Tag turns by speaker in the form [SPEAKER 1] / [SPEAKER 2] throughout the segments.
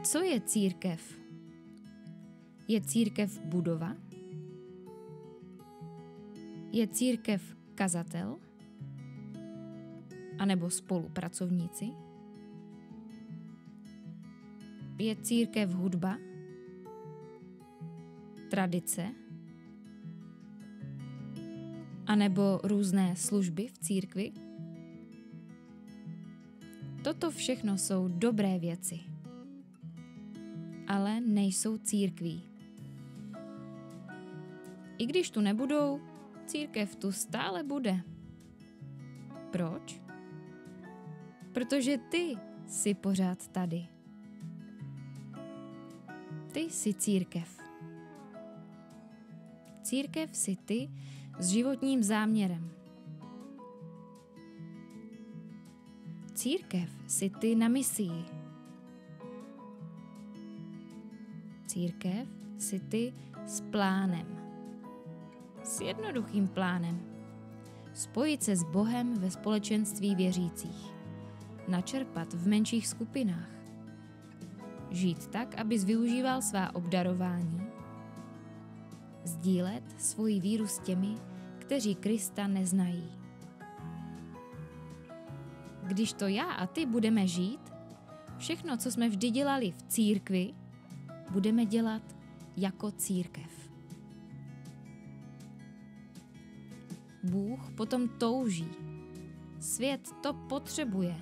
[SPEAKER 1] Co je církev? Je církev budova? Je církev kazatel? A nebo spolupracovníci? Je církev hudba? Tradice? A nebo různé služby v církvi? Toto všechno jsou dobré věci, ale nejsou církví. I když tu nebudou, církev tu stále bude. Proč? Protože ty jsi pořád tady. Ty jsi církev. Církev jsi ty s životním záměrem. Církev jsi ty na misii. Církev jsi ty s plánem. S jednoduchým plánem. Spojit se s Bohem ve společenství věřících. Načerpat v menších skupinách. Žít tak, abys využíval svá obdarování. Sdílet svoji víru s těmi, kteří Krista neznají. Když to já a ty budeme žít, všechno, co jsme vždy dělali v církvi, budeme dělat jako církev. Bůh potom touží. Svět to potřebuje.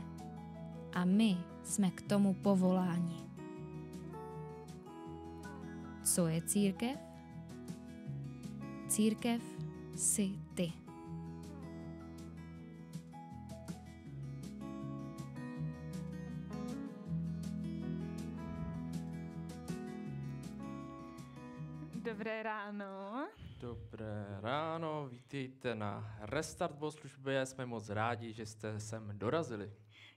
[SPEAKER 1] A my jsme k tomu povoláni. Co je církev? Církev jsi ty.
[SPEAKER 2] Dobré ráno.
[SPEAKER 3] Dobré ráno, vítejte na Restart bohoslužbě, jsme moc rádi, že jste sem dorazili.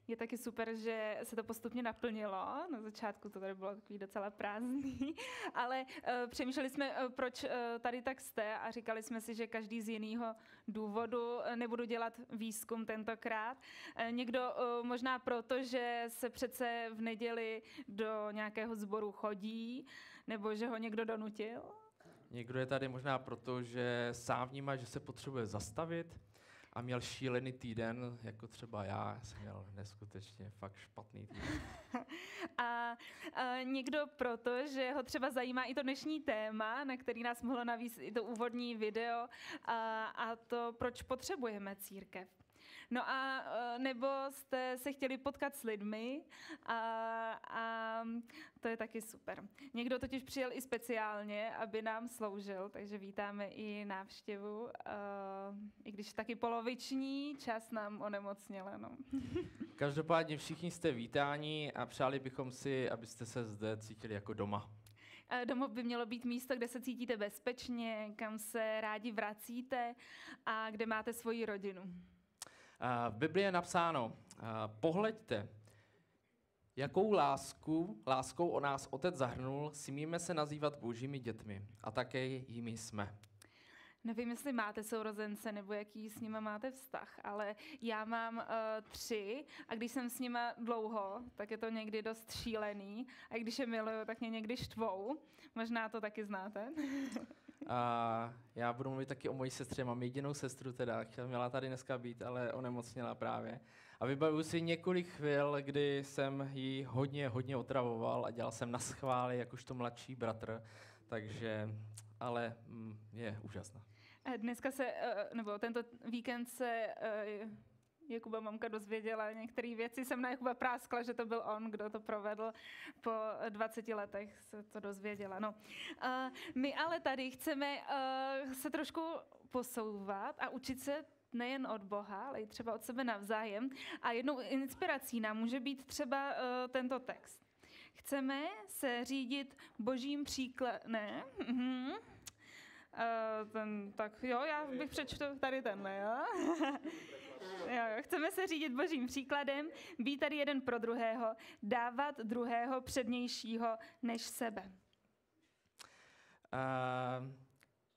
[SPEAKER 2] Je taky super, že se to postupně naplnilo. Na začátku to tady bylo takový docela prázdný, ale přemýšleli jsme, proč tady tak jste a říkali jsme si, že každý z jiného důvodu. Nebudu dělat výzkum tentokrát. Někdo možná proto, že se přece v neděli do nějakého sboru chodí, nebo že ho někdo donutil.
[SPEAKER 3] Někdo je tady možná proto, že sám vnímá, že se potřebuje zastavit a měl šílený týden, jako třeba já jsem měl neskutečně fakt špatný týden.
[SPEAKER 2] A někdo proto, že ho třeba zajímá i to dnešní téma, na který nás mohlo navíc i to úvodní video, a to, proč potřebujeme církev. No a nebo jste se chtěli potkat s lidmi a to je taky super. Někdo totiž přijel i speciálně, aby nám sloužil, takže vítáme i návštěvu, i když taky poloviční, čas nám onemocněla. No.
[SPEAKER 3] Každopádně všichni jste vítáni a přáli bychom si, abyste se zde cítili jako doma.
[SPEAKER 2] Domov by mělo být místo, kde se cítíte bezpečně, kam se rádi vracíte a kde máte svoji rodinu.
[SPEAKER 3] V Biblii je napsáno, pohleďte, jakou láskou o nás Otec zahrnul, smíme se nazývat božími dětmi a také jimi jsme.
[SPEAKER 2] Nevím, jestli máte sourozence nebo jaký s nima máte vztah, ale já mám 3 a když jsem s nima dlouho, tak je to někdy dost šílený a když je miluju, tak mě někdy štvou. Možná to taky znáte.
[SPEAKER 3] A já budu mluvit taky o mojí sestře, mám jedinou sestru teda, měla tady dneska být, ale onemocněla právě. A vybavuju si několik chvil, kdy jsem ji hodně otravoval a dělal jsem naschvály, jakožto mladší bratr, takže, ale je úžasná.
[SPEAKER 2] Dneska nebo tento víkend se Jakuba mamka dozvěděla některé věci. Jsem na Jakuba práskla, že to byl on, kdo to provedl. Po 20 letech se to dozvěděla. No. My ale tady chceme se trošku posouvat a učit se nejen od Boha, ale i třeba od sebe navzájem. A jednou inspirací nám může být třeba tento text. Chceme se řídit božím příkladem. Tak jo, já bych přečtu tady tenhle, jo? Jo. Chceme se řídit božím příkladem, být tady jeden pro druhého, dávat druhého přednějšího než sebe.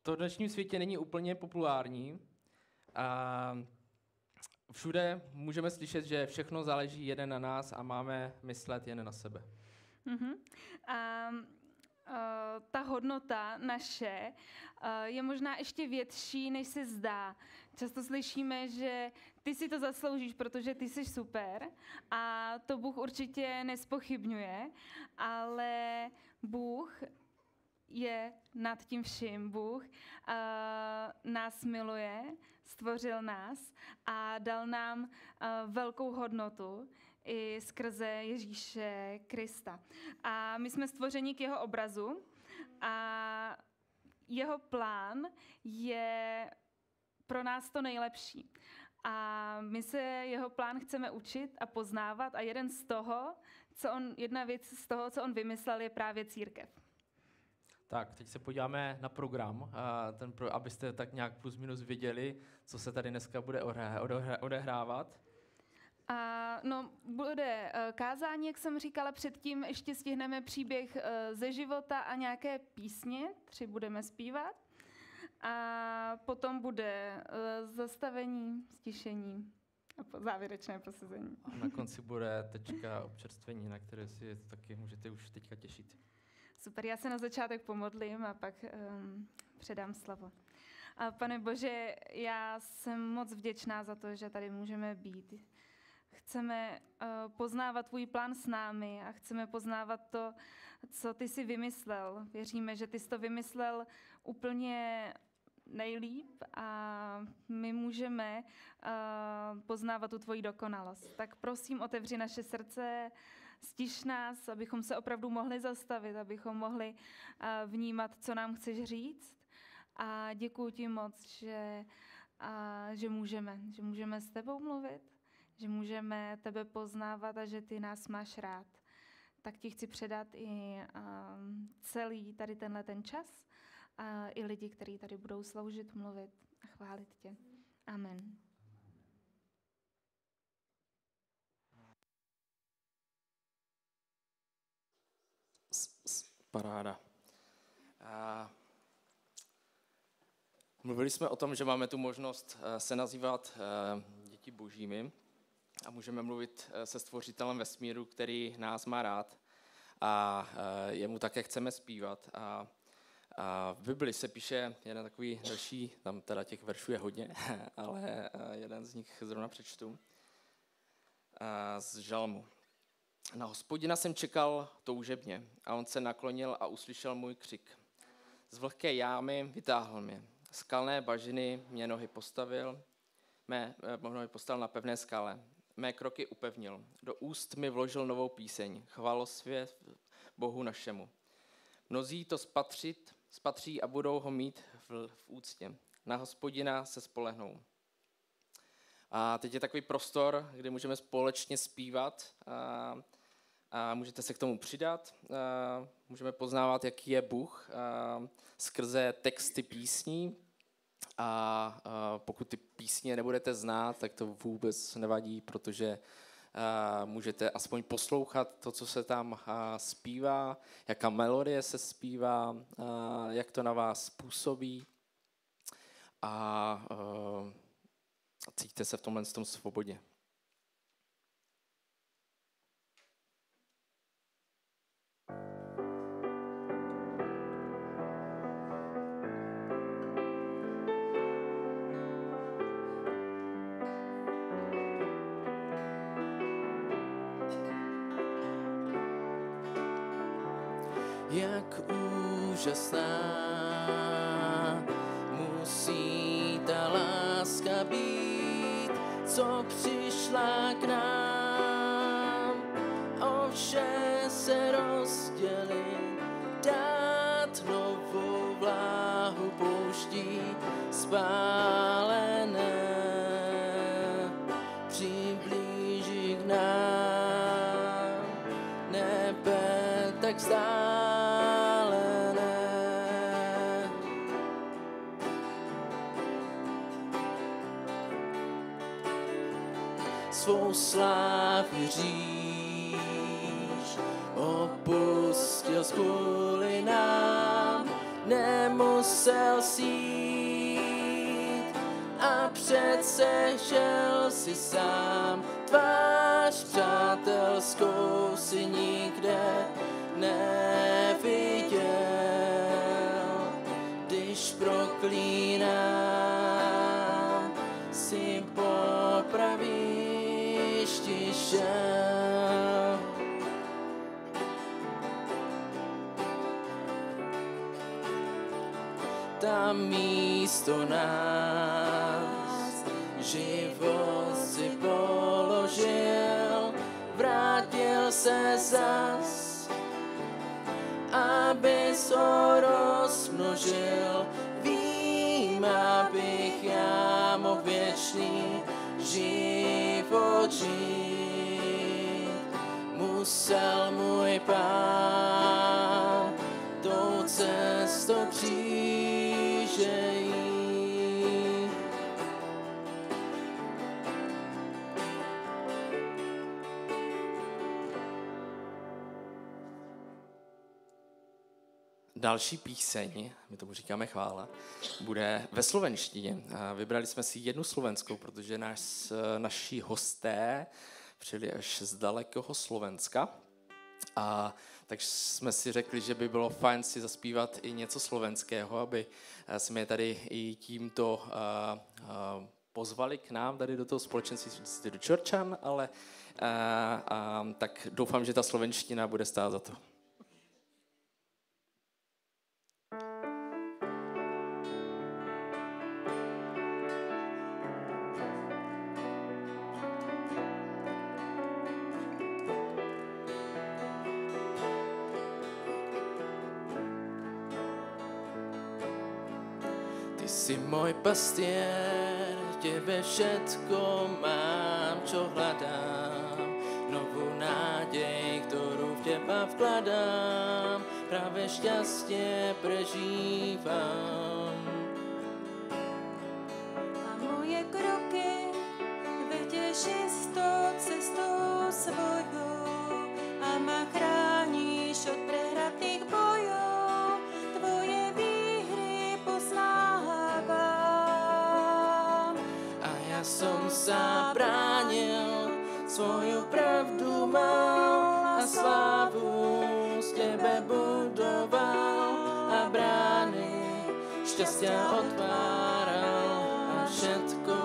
[SPEAKER 3] To v dnešním světě není úplně populární. Všude můžeme slyšet, že všechno záleží jen na nás a máme myslet jen na sebe.
[SPEAKER 2] A ta hodnota naše je možná ještě větší, než se zdá. Často slyšíme, že ty si to zasloužíš, protože ty jsi super a to Bůh určitě nezpochybňuje, ale Bůh je nad tím vším. Bůh nás miluje, stvořil nás a dal nám velkou hodnotu i skrze Ježíše Krista. A my jsme stvořeni k jeho obrazu a jeho plán je pro nás to nejlepší. A my se jeho plán chceme učit a poznávat a jedna věc z toho, co on vymyslel, je právě církev.
[SPEAKER 3] Tak, teď se podíváme na program, abyste tak nějak plus minus viděli, co se tady dneska bude odehrávat.
[SPEAKER 2] Bude kázání, jak jsem říkala předtím, ještě stihneme příběh ze života a nějaké písně, 3 budeme zpívat. A potom bude zastavení, stišení a závěrečné prosazení.
[SPEAKER 3] A na konci bude tečka občerstvení, na které si taky můžete už teďka těšit.
[SPEAKER 2] Super, já se na začátek pomodlím a pak předám slovo. A Pane Bože, já jsem moc vděčná za to, že tady můžeme být. Chceme poznávat tvůj plán s námi a chceme poznávat to, co ty jsi vymyslel. Věříme, že ty jsi to vymyslel úplně nejlíp a my můžeme poznávat tu tvoji dokonalost. Tak prosím, otevři naše srdce, stiš nás, abychom se opravdu mohli zastavit, abychom mohli vnímat, co nám chceš říct. A děkuji ti moc, že můžeme s tebou mluvit, že můžeme tebe poznávat a že ty nás máš rád. Tak ti chci předat i celý tady ten čas a i lidi, kteří tady budou sloužit, mluvit a chválit tě. Amen.
[SPEAKER 3] Paráda. Mluvili jsme o tom, že máme tu možnost se nazývat děti božími a můžeme mluvit se stvořitelem vesmíru, který nás má rád a jemu také chceme zpívat. A v Bibli se píše jeden takový další, tam teda těch veršů je hodně, ale jeden z nich zrovna přečtu, z Žalmu. Na Hospodina jsem čekal toužebně a on se naklonil a uslyšel můj křik. Z vlhké jámy vytáhl mě. Skalné bažiny mě nohy postavil na pevné skale. Mé kroky upevnil. Do úst mi vložil novou píseň. Chválosvět Bohu našemu. Mnozí to spatří a budou ho mít v úctě. Na Hospodina se spolehnou. A teď je takový prostor, kde můžeme společně zpívat a můžete se k tomu přidat. Můžeme poznávat, jaký je Bůh skrze texty písní. A pokud ty písně nebudete znát, tak to vůbec nevadí, protože můžete aspoň poslouchat to, co se tam zpívá, jaká melodie se zpívá, jak to na vás působí. A cítíte se v tomhle svobodě.
[SPEAKER 4] Jak úžasná musí ta láska být, co přišla k nám, o vše se rozdělit, dát novou vláhu pouští spálené, přiblíží k nám nebe tak vzdálené. Svou slávu říš, opustil kvůli nám, nemusel jít a přece šel si sám, tvář přátelskou si nikde neviděl. Když proklínám, si po pravišti šel. Tam místo nás život si položil, vrátil se zas, abys ho rozmnožil. Vím, abych já mohl věčný život žít. Musel můj Pán tou cestou kříže jít.
[SPEAKER 3] Další píseň, my tomu říkáme chvála, bude ve slovenštině. Vybrali jsme si jednu slovenskou, protože naši hosté přijeli až z dalekého Slovenska. A takže jsme si řekli, že by bylo fajn si zaspívat i něco slovenského, aby jsme je tady i tímto pozvali k nám tady do toho společenství do Čorčan, ale tak doufám, že ta slovenština bude stát za to.
[SPEAKER 4] Ty si môj pastier, tebe všetko mám, čo hľadám. Novú nádej, ktorú v teba vkladám, práve šťastie prežívam.
[SPEAKER 5] A moje kroky vedieš istou cestou svojou a ma chrániš od prehratých bojov. Tvoje výhry poznávam.
[SPEAKER 4] A ja som sa bránil, svoju pravdu mal a slávu z tebe budoval a brány šťastia otváral a všetko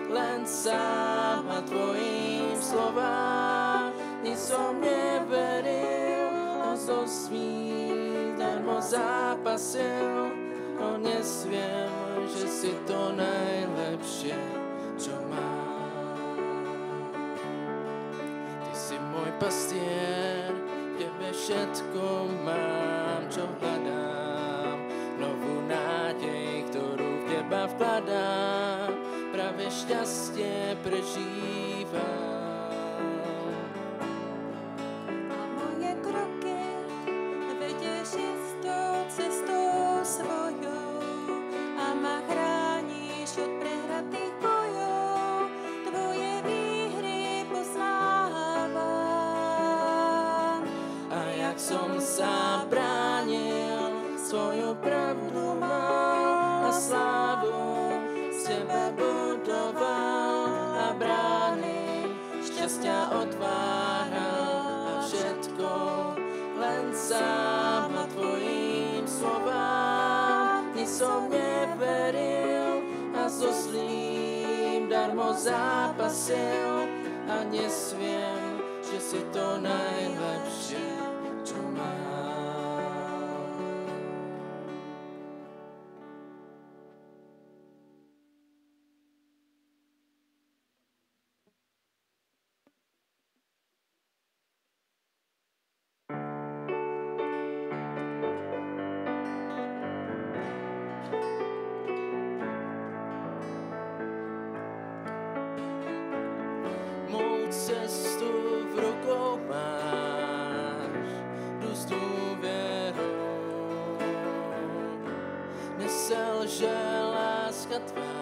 [SPEAKER 4] len sám a tvojim slovám. Ni som neveril, no so svým darmo zápasil, no nesviem, že si to najlepšie, čo mám. Ty si môj pastier, tebe všetko mám, čo hľadám. Novú nádej, ktorú v teba vkladám, práve šťastie prežívam.
[SPEAKER 5] A moje kroky vedieš istou cestou svojou a ma chrániš od prehratých bojov. Tvoje výhry poznávam.
[SPEAKER 4] A jak som sa bránil, svoju pravdu mal a slávu z teba budoval a brány šťastia otváral a všetko len sám a tvojim slovám. Ni som neveril a so zlým darmo zápasil a nesviem, že si to najlepšie, čo mám. Mou cestu v rukou máš, jdu s důvěrou. Neselže láska tvá,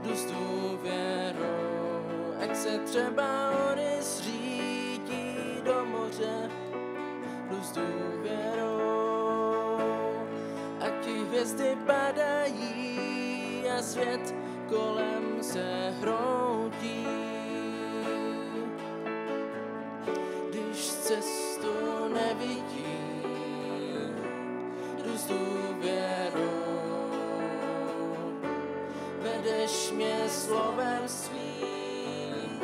[SPEAKER 4] jdu s důvěrou. Ať se třeba hory zřítí do moře, jdu s důvěrou. Ať ti hvězdy padají a svět kolem se hroutí. Když cestu nevidím, jdu s důvěrou. Vedeš mě slovem svým,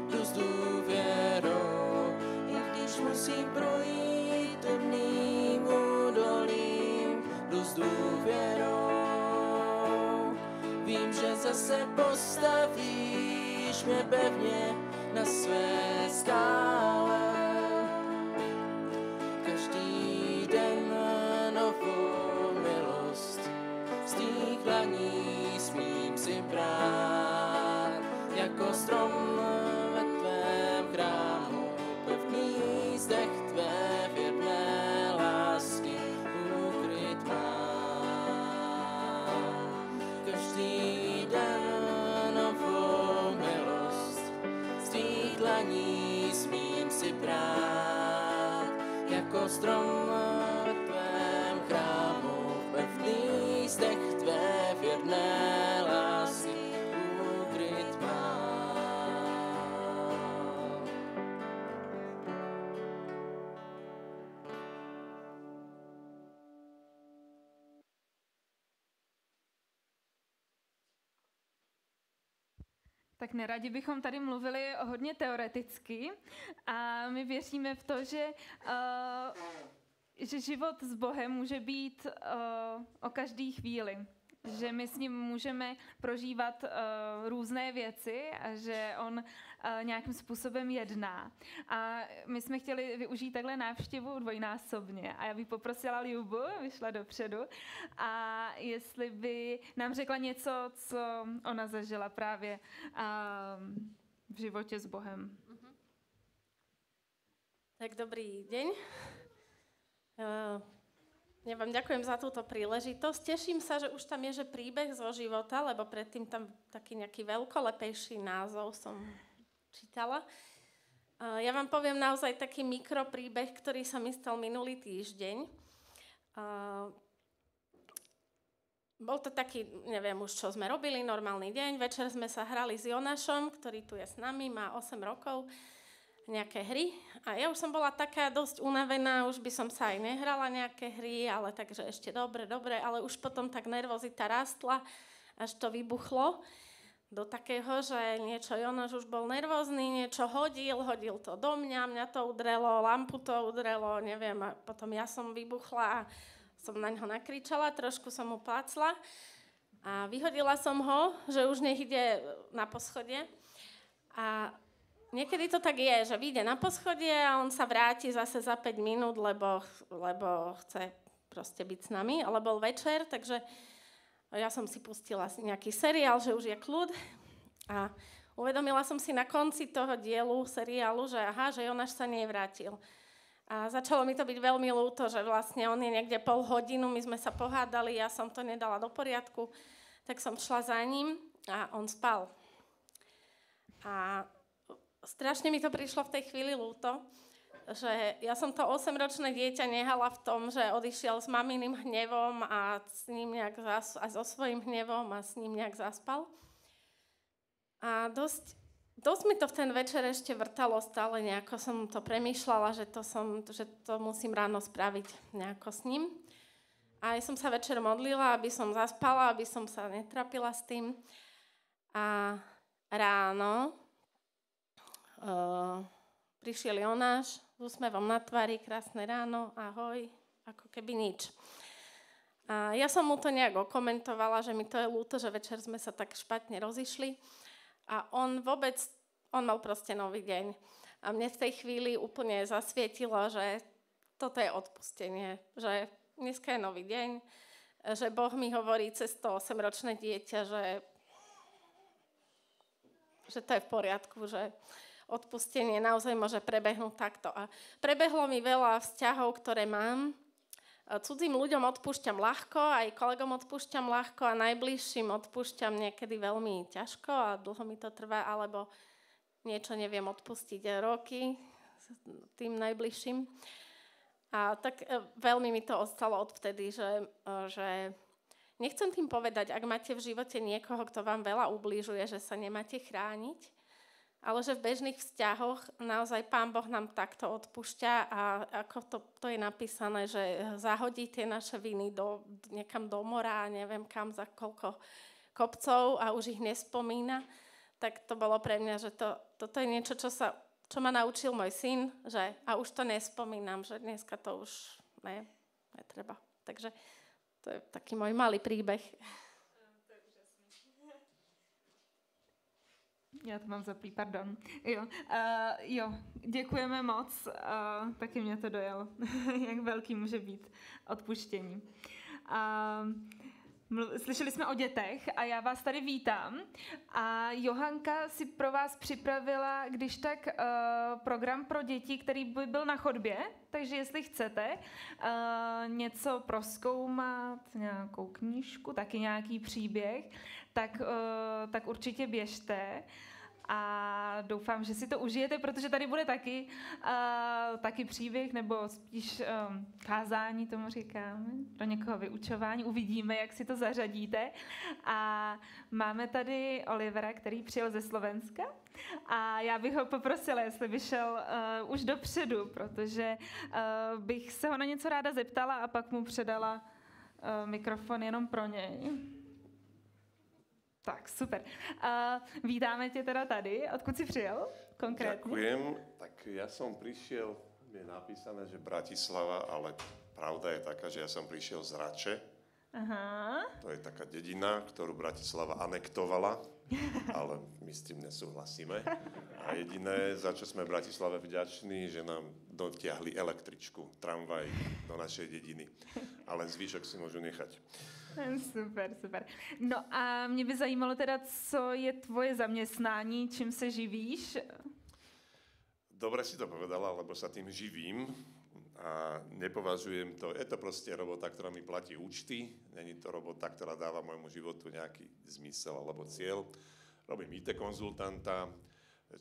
[SPEAKER 4] jdu s důvěrou. I když musím projít temným údolím, jdu s důvěrou. Vím, že zase postavíš mě pevně na své skále. Každý den novou milost z tvých dlaní smím si brát. Jako strom ve tvém chrámu, pevný zdech tvé věrné lásky ukryt mám. Každý den novou milost z tvých dlaní smím si brát. Jako strom ve tvém chrámu, pevný zdech tvé věrné lásky ukryt mám.
[SPEAKER 2] Tak neradi bychom tady mluvili hodně teoreticky a my věříme v to, že život s Bohem může být o každé chvíli. Že my s ním můžeme prožívat různé věci a že on nějakým způsobem jedná. A my jsme chtěli využít takhle návštěvu dvojnásobně. A já bych poprosila Ljubu, vyšla dopředu, a jestli by nám řekla něco, co ona zažila právě v životě s Bohem.
[SPEAKER 6] Tak dobrý deň. Ja vám ďakujem za túto príležitosť. Teším sa, že už tam je, že príbeh zo života, lebo predtým tam taký nejaký veľkolepejší názov som čítala. Ja vám poviem naozaj taký mikropríbeh, ktorý sa mi stal minulý týždeň. Bol to taký, neviem už, čo sme robili, normálny deň. Večer sme sa hrali s Jonášom, ktorý tu je s nami, má 8 rokov. Nejaké hry a ja už som bola taká dosť unavená, už by som sa aj nehrala nejaké hry, ale takže ešte dobre, ale už potom tak nervozita rástla, až to vybuchlo do takého, že niečo Jonáš už bol nervózny, niečo hodil to do mňa to udrelo, lampu to udrelo, neviem, a potom ja som vybuchla a som na ňo nakričala, trošku som mu plácla a vyhodila som ho, že už nech ide na poschodie a niekedy to tak je, že vyjde na poschodie a on sa vráti zase za 5 minút, lebo chce proste byť s nami. Ale bol večer, takže ja som si pustila nejaký seriál, že už je kľud. A uvedomila som si na konci toho dielu seriálu, že že Jonáš sa nevrátil. A začalo mi to byť veľmi ľúto, že vlastne on je niekde pol hodinu, my sme sa pohádali, ja som to nedala do poriadku, tak som šla za ním a on spal. A strašne mi to prišlo v tej chvíli ľúto, že ja som to 8-ročné dieťa nehala v tom, že odišiel s maminým hnevom a s ním nejak a so svojím hnevom a s ním nejak zaspal. A dosť mi to v ten večer ešte vrtalo stále, nejako som to premýšľala, že to musím ráno spraviť nejako s ním. A ja som sa večer modlila, aby som zaspala, aby som sa netrapila s tým. A ráno prišiel Jonáš s úsmevom na tvári, krásne ráno, ahoj, ako keby nič. A ja som mu to nejak okomentovala, že mi to je ľúto, že večer sme sa tak špatne rozišli. A on mal proste nový deň. A mne v tej chvíli úplne zasvietilo, že toto je odpustenie, že dneska je nový deň, že Boh mi hovorí cez to 8-ročné dieťa, že to je v poriadku, že odpustenie naozaj môže prebehnúť takto. A prebehlo mi veľa vzťahov, ktoré mám. Cudzím ľuďom odpúšťam ľahko, aj kolegom odpúšťam ľahko a najbližším odpúšťam niekedy veľmi ťažko a dlho mi to trvá, alebo niečo neviem odpustiť roky tým najbližším. A tak veľmi mi to ostalo odvtedy, že Nechcem tým povedať, ak máte v živote niekoho, kto vám veľa ubližuje, že sa nemáte chrániť, ale že v bežných vzťahoch naozaj Pán Boh nám takto odpúšťa a ako to je napísané, že zahodí tie naše viny niekam do mora, neviem kam, za koľko kopcov a už ich nespomína, tak to bolo pre mňa, že toto je niečo, čo ma naučil môj syn, že a už to nespomínam, že dneska to už netreba. Takže to je taký môj malý príbeh.
[SPEAKER 2] Já to mám zaplý, pardon. Jo, děkujeme moc. Taky mě to dojalo, jak velký může být odpuštění. Slyšeli jsme o dětech a já vás tady vítám. A Johanka si pro vás připravila, když tak, program pro děti, který by byl na chodbě. Takže jestli chcete něco prozkoumat, nějakou knížku, taky nějaký příběh, tak určitě běžte. A doufám, že si to užijete, protože tady bude taky příběh, nebo spíš kázání, tomu říkáme, pro někoho vyučování. Uvidíme, jak si to zařadíte. A máme tady Olivera, který přijel ze Slovenska. A já bych ho poprosila, jestli by šel už dopředu, protože bych se ho na něco ráda zeptala a pak mu předala mikrofon jenom pro něj. Tak, super. Vítáme tě teda tady. Odkud jsi přijel konkrétně?
[SPEAKER 7] Ďakujem. Tak ja som prišiel, je napísané, že Bratislava, ale pravda je taká, že ja som prišiel z Rače.
[SPEAKER 2] Aha.
[SPEAKER 7] To je taká dedina, ktorú Bratislava anektovala, ale my s tým nesúhlasíme. A jediné, za čo sme Bratislave vďační, že nám dotiahli električku, tramvaj do našej dediny. Ale zvyšok si môžu nechať.
[SPEAKER 2] Super, super. No a mě by zajímalo teda, co je tvoje zaměstnání, čím se živíš?
[SPEAKER 7] Dobre si to povedala, lebo sa tým živím a nepovažujem to, je to proste robota, ktorá mi platí účty, není to robota, ktorá dáva môjmu životu nejaký zmysel alebo cieľ. Robím IT konzultanta,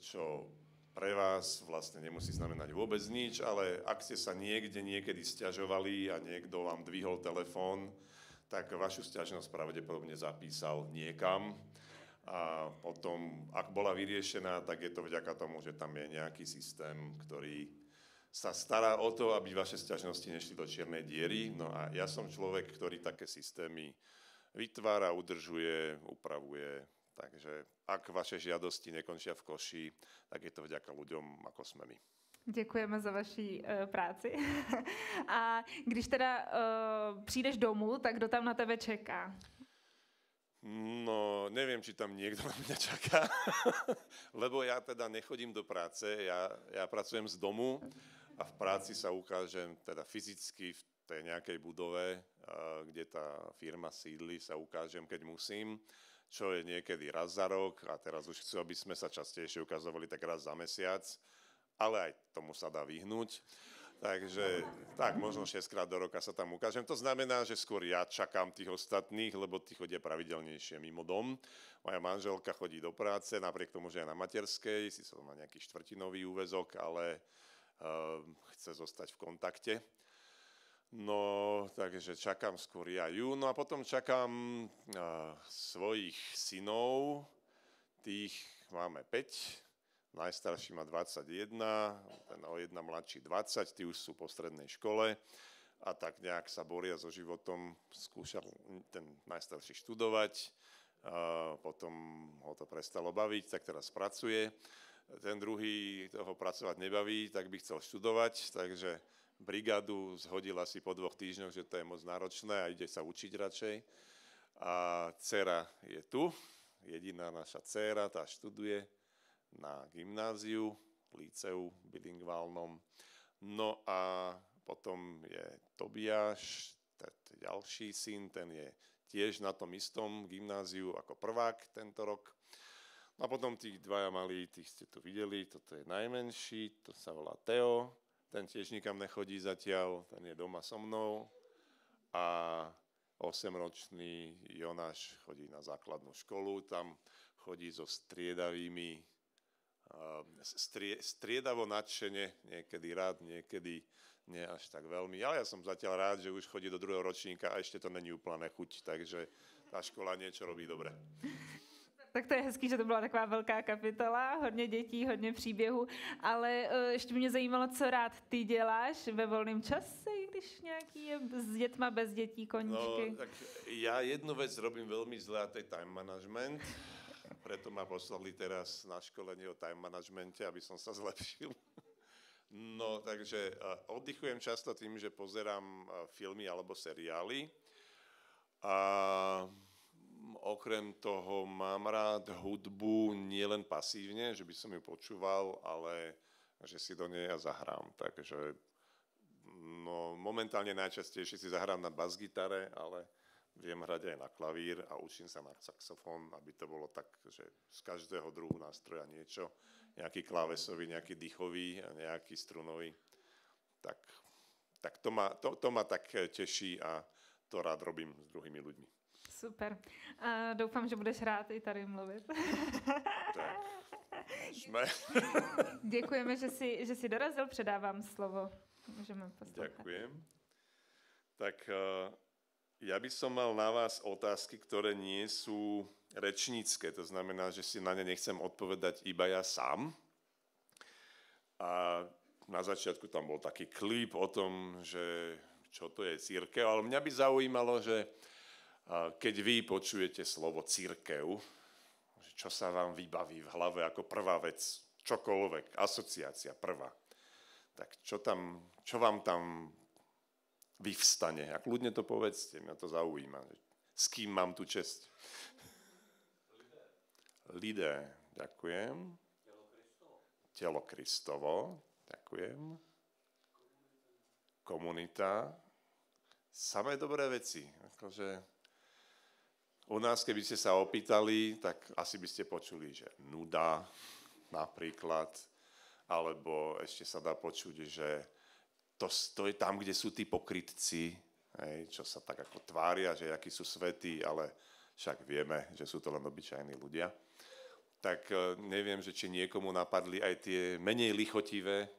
[SPEAKER 7] čo pre vás vlastne nemusí znamenať vôbec nič, ale ak ste sa niekedy sťažovali a niekto vám dvihol telefón, tak vašu sťažnosť pravdepodobne zapísal niekam a potom, ak bola vyriešená, tak je to vďaka tomu, že tam je nejaký systém, ktorý sa stará o to, aby vaše sťažnosti nešli do čiernej diery. No a ja som človek, ktorý také systémy vytvára, udržuje, upravuje. Takže ak vaše žiadosti nekončia v koši, tak je to vďaka ľuďom, ako sme my.
[SPEAKER 2] Děkujeme za vaši práci. A když teda přijdeš domů, tak kdo tam na tebe čeká?
[SPEAKER 7] No, neviem, či tam niekto na mňa čaká, lebo ja teda nechodím do práce, ja pracujem z domu a v práci sa ukážem teda fyzicky v tej nejakej budove, kde tá firma sídli, sa ukážem, keď musím, čo je niekedy raz za rok a teraz už chcú, aby sme sa častejšie ukazovali tak raz za mesiac. Ale aj tomu sa dá vyhnúť. Takže tak, možno 6-krát do roka sa tam ukážem. To znamená, že skôr ja čakám tých ostatných, lebo tí chodia pravidelnejšie mimo dom. Moja manželka chodí do práce, napriek tomu, že je na materskej, si má nejaký štvrtinový úväzok, ale chce zostať v kontakte. No, takže čakám skôr ja ju. No a potom čakám svojich synov, tých máme 5. Najstarší má 21, ten o 1 mladší 20, tí už sú po strednej škole a tak nejak sa boria so životom. Skúšal ten najstarší študovať, potom ho to prestalo baviť, tak teraz pracuje. Ten druhý toho pracovať nebaví, tak by chcel študovať, takže brigádu zhodil asi po 2 týždňoch, že to je moc náročné a ide sa učiť radšej. A dcera je tu, jediná naša dcera, tá študuje na gymnáziu, líceu bilingválnom. No a potom je Tobiáš, ďalší syn, ten je tiež na tom istom gymnáziu ako prvák tento rok. No a potom tých dvaja malí, tých ste tu videli, toto je najmenší, to sa volá Teo, ten tiež nikam nechodí zatiaľ, ten je doma so mnou. A 8-ročný Jonáš chodí na základnú školu, tam chodí so striedavými striedavo nadšene, niekedy rád, niekedy nie až tak veľmi. Ale ja som zatiaľ rád, že už chodí do druhého ročníka a ešte to není úplná chuť, takže tá škola niečo robí dobre.
[SPEAKER 2] Tak to je hezký, že to byla taková velká kapitola, hodně dětí, hodně příběhů, ale ještě mě zajímalo, co rád ty děláš ve volném čase, když nějaký je s dětma, bez dětí, koníčky.
[SPEAKER 7] No, tak ja jednu vec robím veľmi zle a to je time management. Preto ma poslali teraz na školenie o time managemente, aby som sa zlepšil. No, takže oddychujem často tým, že pozerám filmy alebo seriály. A okrem toho mám rád hudbu nielen pasívne, že by som ju počúval, ale že si do nej ja zahrám. Takže no, momentálne najčastejšie si zahrám na basgitare, ale viem hrať aj na klavír a učím sa na saxofón, aby to bolo tak, že z každého druhu nástroja niečo. Nejaký klávesový, nejaký dýchový a nejaký strunový. Tak to ma tak teší a to rád robím s druhými ľuďmi.
[SPEAKER 2] Super. A doufám, že budeš rád i tady mluvit.
[SPEAKER 7] Tak, sme.
[SPEAKER 2] Děkujeme, že jsi dorazil, předávám slovo. Můžeme poslouchat.
[SPEAKER 7] Ďakujem. Tak ja by som mal na vás otázky, ktoré nie sú rečnícke. To znamená, že si na ne nechcem odpovedať iba ja sám. A na začiatku tam bol taký klip o tom, že čo to je cirkev, ale mňa by zaujímalo, že keď vy počujete slovo cirkev, čo sa vám vybaví v hlave ako prvá vec, čokoľvek, asociácia prvá, tak čo vám tam vyvstane? A kľudne to povedzte, mňa to zaujíma. S kým mám tu česť? Lidé, ďakujem. Telo Kristovo, ďakujem. Komunita. Samé dobré veci. Akože u nás, keby ste sa opýtali, tak asi by ste počuli, že nuda napríklad, alebo ešte sa dá počuť, že to je tam, kde sú tí pokrytci, čo sa tak ako tvária, že akí sú svätí, ale však vieme, že sú to len obyčajní ľudia. Tak neviem, že či niekomu napadli aj tie menej lichotivé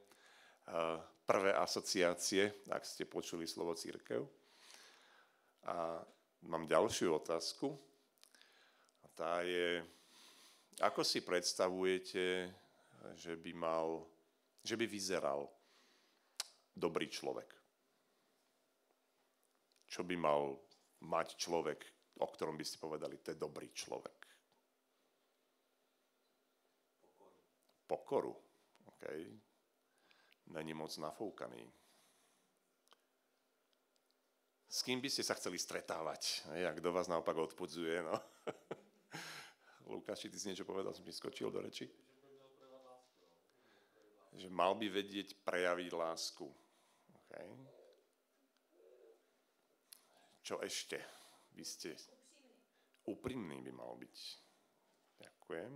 [SPEAKER 7] prvé asociácie, ak ste počuli slovo cirkev. A mám ďalšiu otázku. A tá je, ako si predstavujete, že by vyzeral dobrý človek? Čo by mal mať človek, o ktorom by ste povedali, to je dobrý človek? Pokoru. Okay. Není moc nafoukaný. S kým by ste sa chceli stretávať? A kto vás naopak odpudzuje? No? Lukáš, ty si niečo povedal, som ti skočil do reči? Že mal by vedieť prejaviť lásku. Okay. Čo ešte? Vy ste úprimný by mal byť. Ďakujem.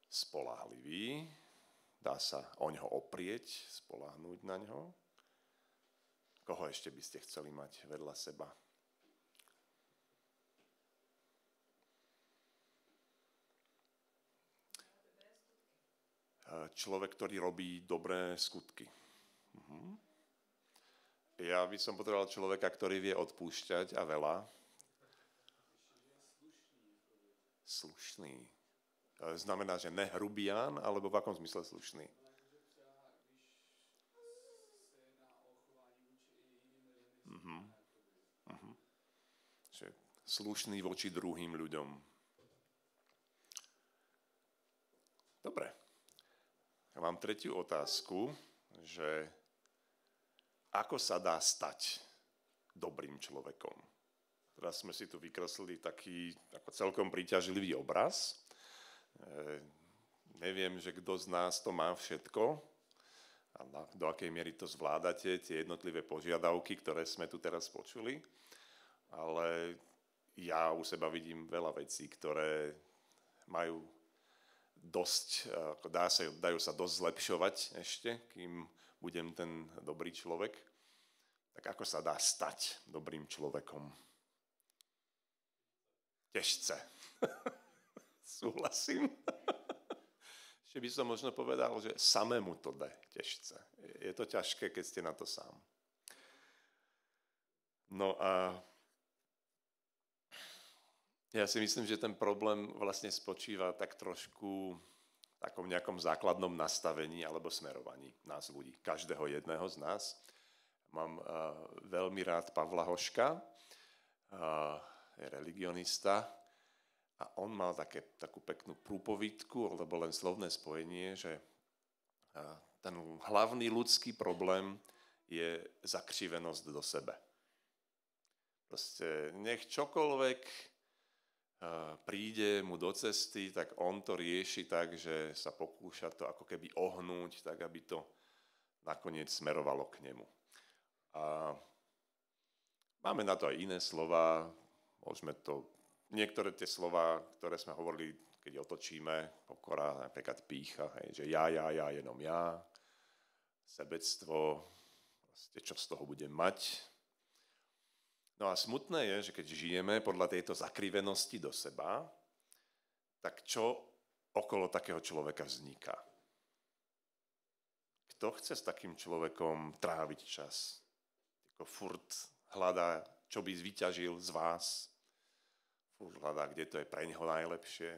[SPEAKER 7] Spoľahlivý. Dá sa o ňoho oprieť, spoľahnúť na ňo. Koho ešte by ste chceli mať vedľa seba? Človek, ktorý robí dobré skutky. Ja by som potreboval človeka, ktorý vie odpúšťať a veľa. Slušný. Znamená, že ne hrubián, alebo v akom zmysle slušný? Že slušný voči druhým ľuďom. Dobre. Ja mám tretiu otázku, že ako sa dá stať dobrým človekom? Teraz sme si tu vykreslili taký ako celkom príťažlivý obraz. Neviem, že kto z nás to má všetko a do akej miery to zvládate, tie jednotlivé požiadavky, ktoré sme tu teraz počuli. Ale ja u seba vidím veľa vecí, ktoré majú dosť, dajú sa dosť zlepšovať ešte, kým budem ten dobrý človek. Tak ako sa dá stať dobrým človekom? Ťažce. Súhlasím. Ešte by som možno povedal, že samému to jde těžce. Je to ťažké, keď ste na to sám. No a ja si myslím, že ten problém vlastne spočíva tak trošku v takom nejakom základnom nastavení alebo smerovaní nás ľudí, každého jedného z nás. Mám veľmi rád Pavla Hoška, je religionista, a on mal takú peknú prúpovidku, alebo len slovné spojenie, že ten hlavný ľudský problém je zakřivenosť do sebe. Proste nech čokoľvek príde mu do cesty, tak on to rieši tak, že sa pokúša to ako keby ohnúť, tak aby to nakoniec smerovalo k nemu. A máme na to aj iné slova, môžeme to, niektoré tie slova, ktoré sme hovorili, keď otočíme, pokora, napríklad pýcha, hej, že ja, jenom ja, sebectvo, vlastne čo z toho budem mať. No a smutné je, že keď žijeme podľa tejto zakrivenosti do seba, tak čo okolo takého človeka vzniká? Kto chce s takým človekom tráviť čas? Ako furt hľadá, čo by zvyťažil z vás. Furt hľadá, kde to je pre neho najlepšie.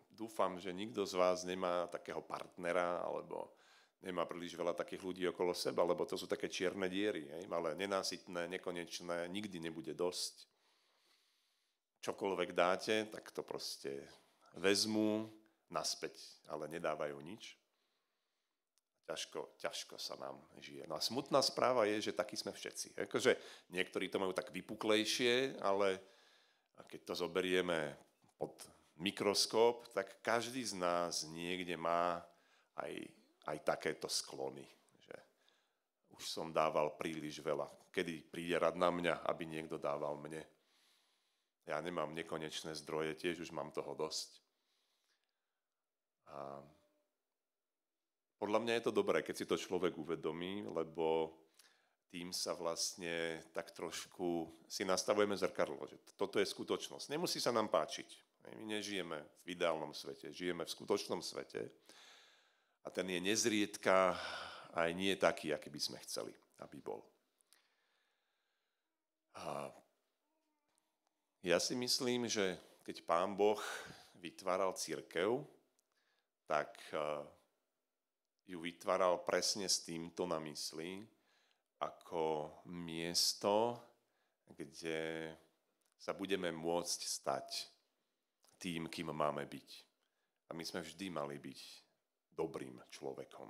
[SPEAKER 7] Dúfam, že nikto z vás nemá takého partnera, alebo nemá príliš veľa takých ľudí okolo seba, lebo to sú také čierne diery, ale nenásytné, nekonečné, nikdy nebude dosť. Čokoľvek dáte, tak to proste vezmú naspäť, ale nedávajú nič. Ťažko sa nám žije. No a smutná správa je, že takí sme všetci. Akože niektorí to majú tak vypuklejšie, ale keď to zoberieme pod mikroskop, tak každý z nás niekde má aj takéto sklony, že už som dával príliš veľa. Kedy príde rad na mňa, aby niekto dával mne? Ja nemám nekonečné zdroje, tiež už mám toho dosť. A podľa mňa je to dobré, keď si to človek uvedomí, lebo tým sa vlastne tak trošku si nastavujeme zrkadlo, že toto je skutočnosť. Nemusí sa nám páčiť. My nežijeme v ideálnom svete, žijeme v skutočnom svete. A ten je nezriedka aj nie taký, aký by sme chceli, aby bol. A ja si myslím, že keď Pán Boh vytváral cirkev, tak ju vytváral presne s týmto na mysli, ako miesto, kde sa budeme môcť stať tým, kým máme byť. A my sme vždy mali byť dobrým človekom.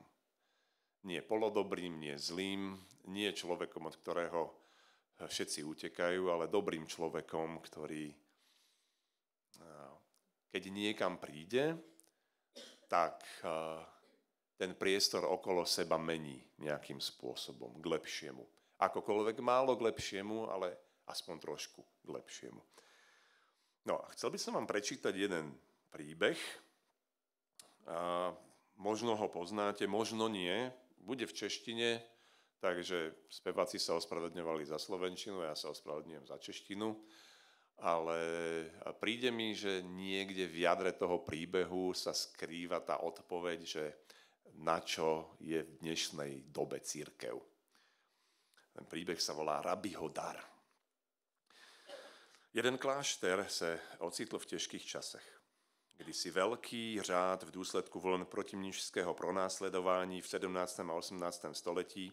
[SPEAKER 7] Nie polodobrým, nie zlým, nie človekom, od ktorého všetci utekajú, ale dobrým človekom, ktorý, keď niekam príde, tak ten priestor okolo seba mení nejakým spôsobom k lepšiemu. Akokoľvek málo k lepšiemu, ale aspoň trošku k lepšiemu. No a chcel by som vám prečítať jeden príbeh. Možno ho poznáte, možno nie. Bude v češtine, takže speváci sa ospravedlňovali za slovenčinu, ja sa ospravedlňujem za češtinu. Ale príde mi, že niekde v jadre toho príbehu sa skrýva tá odpoveď, že na čo je v dnešnej dobe cirkev. Ten príbeh sa volá Rabiho dar. Jeden klášter sa ocitl v ťažkých časech. Kdysi veľký řád v důsledku vln protimnížského pronásledování v 17. a 18. století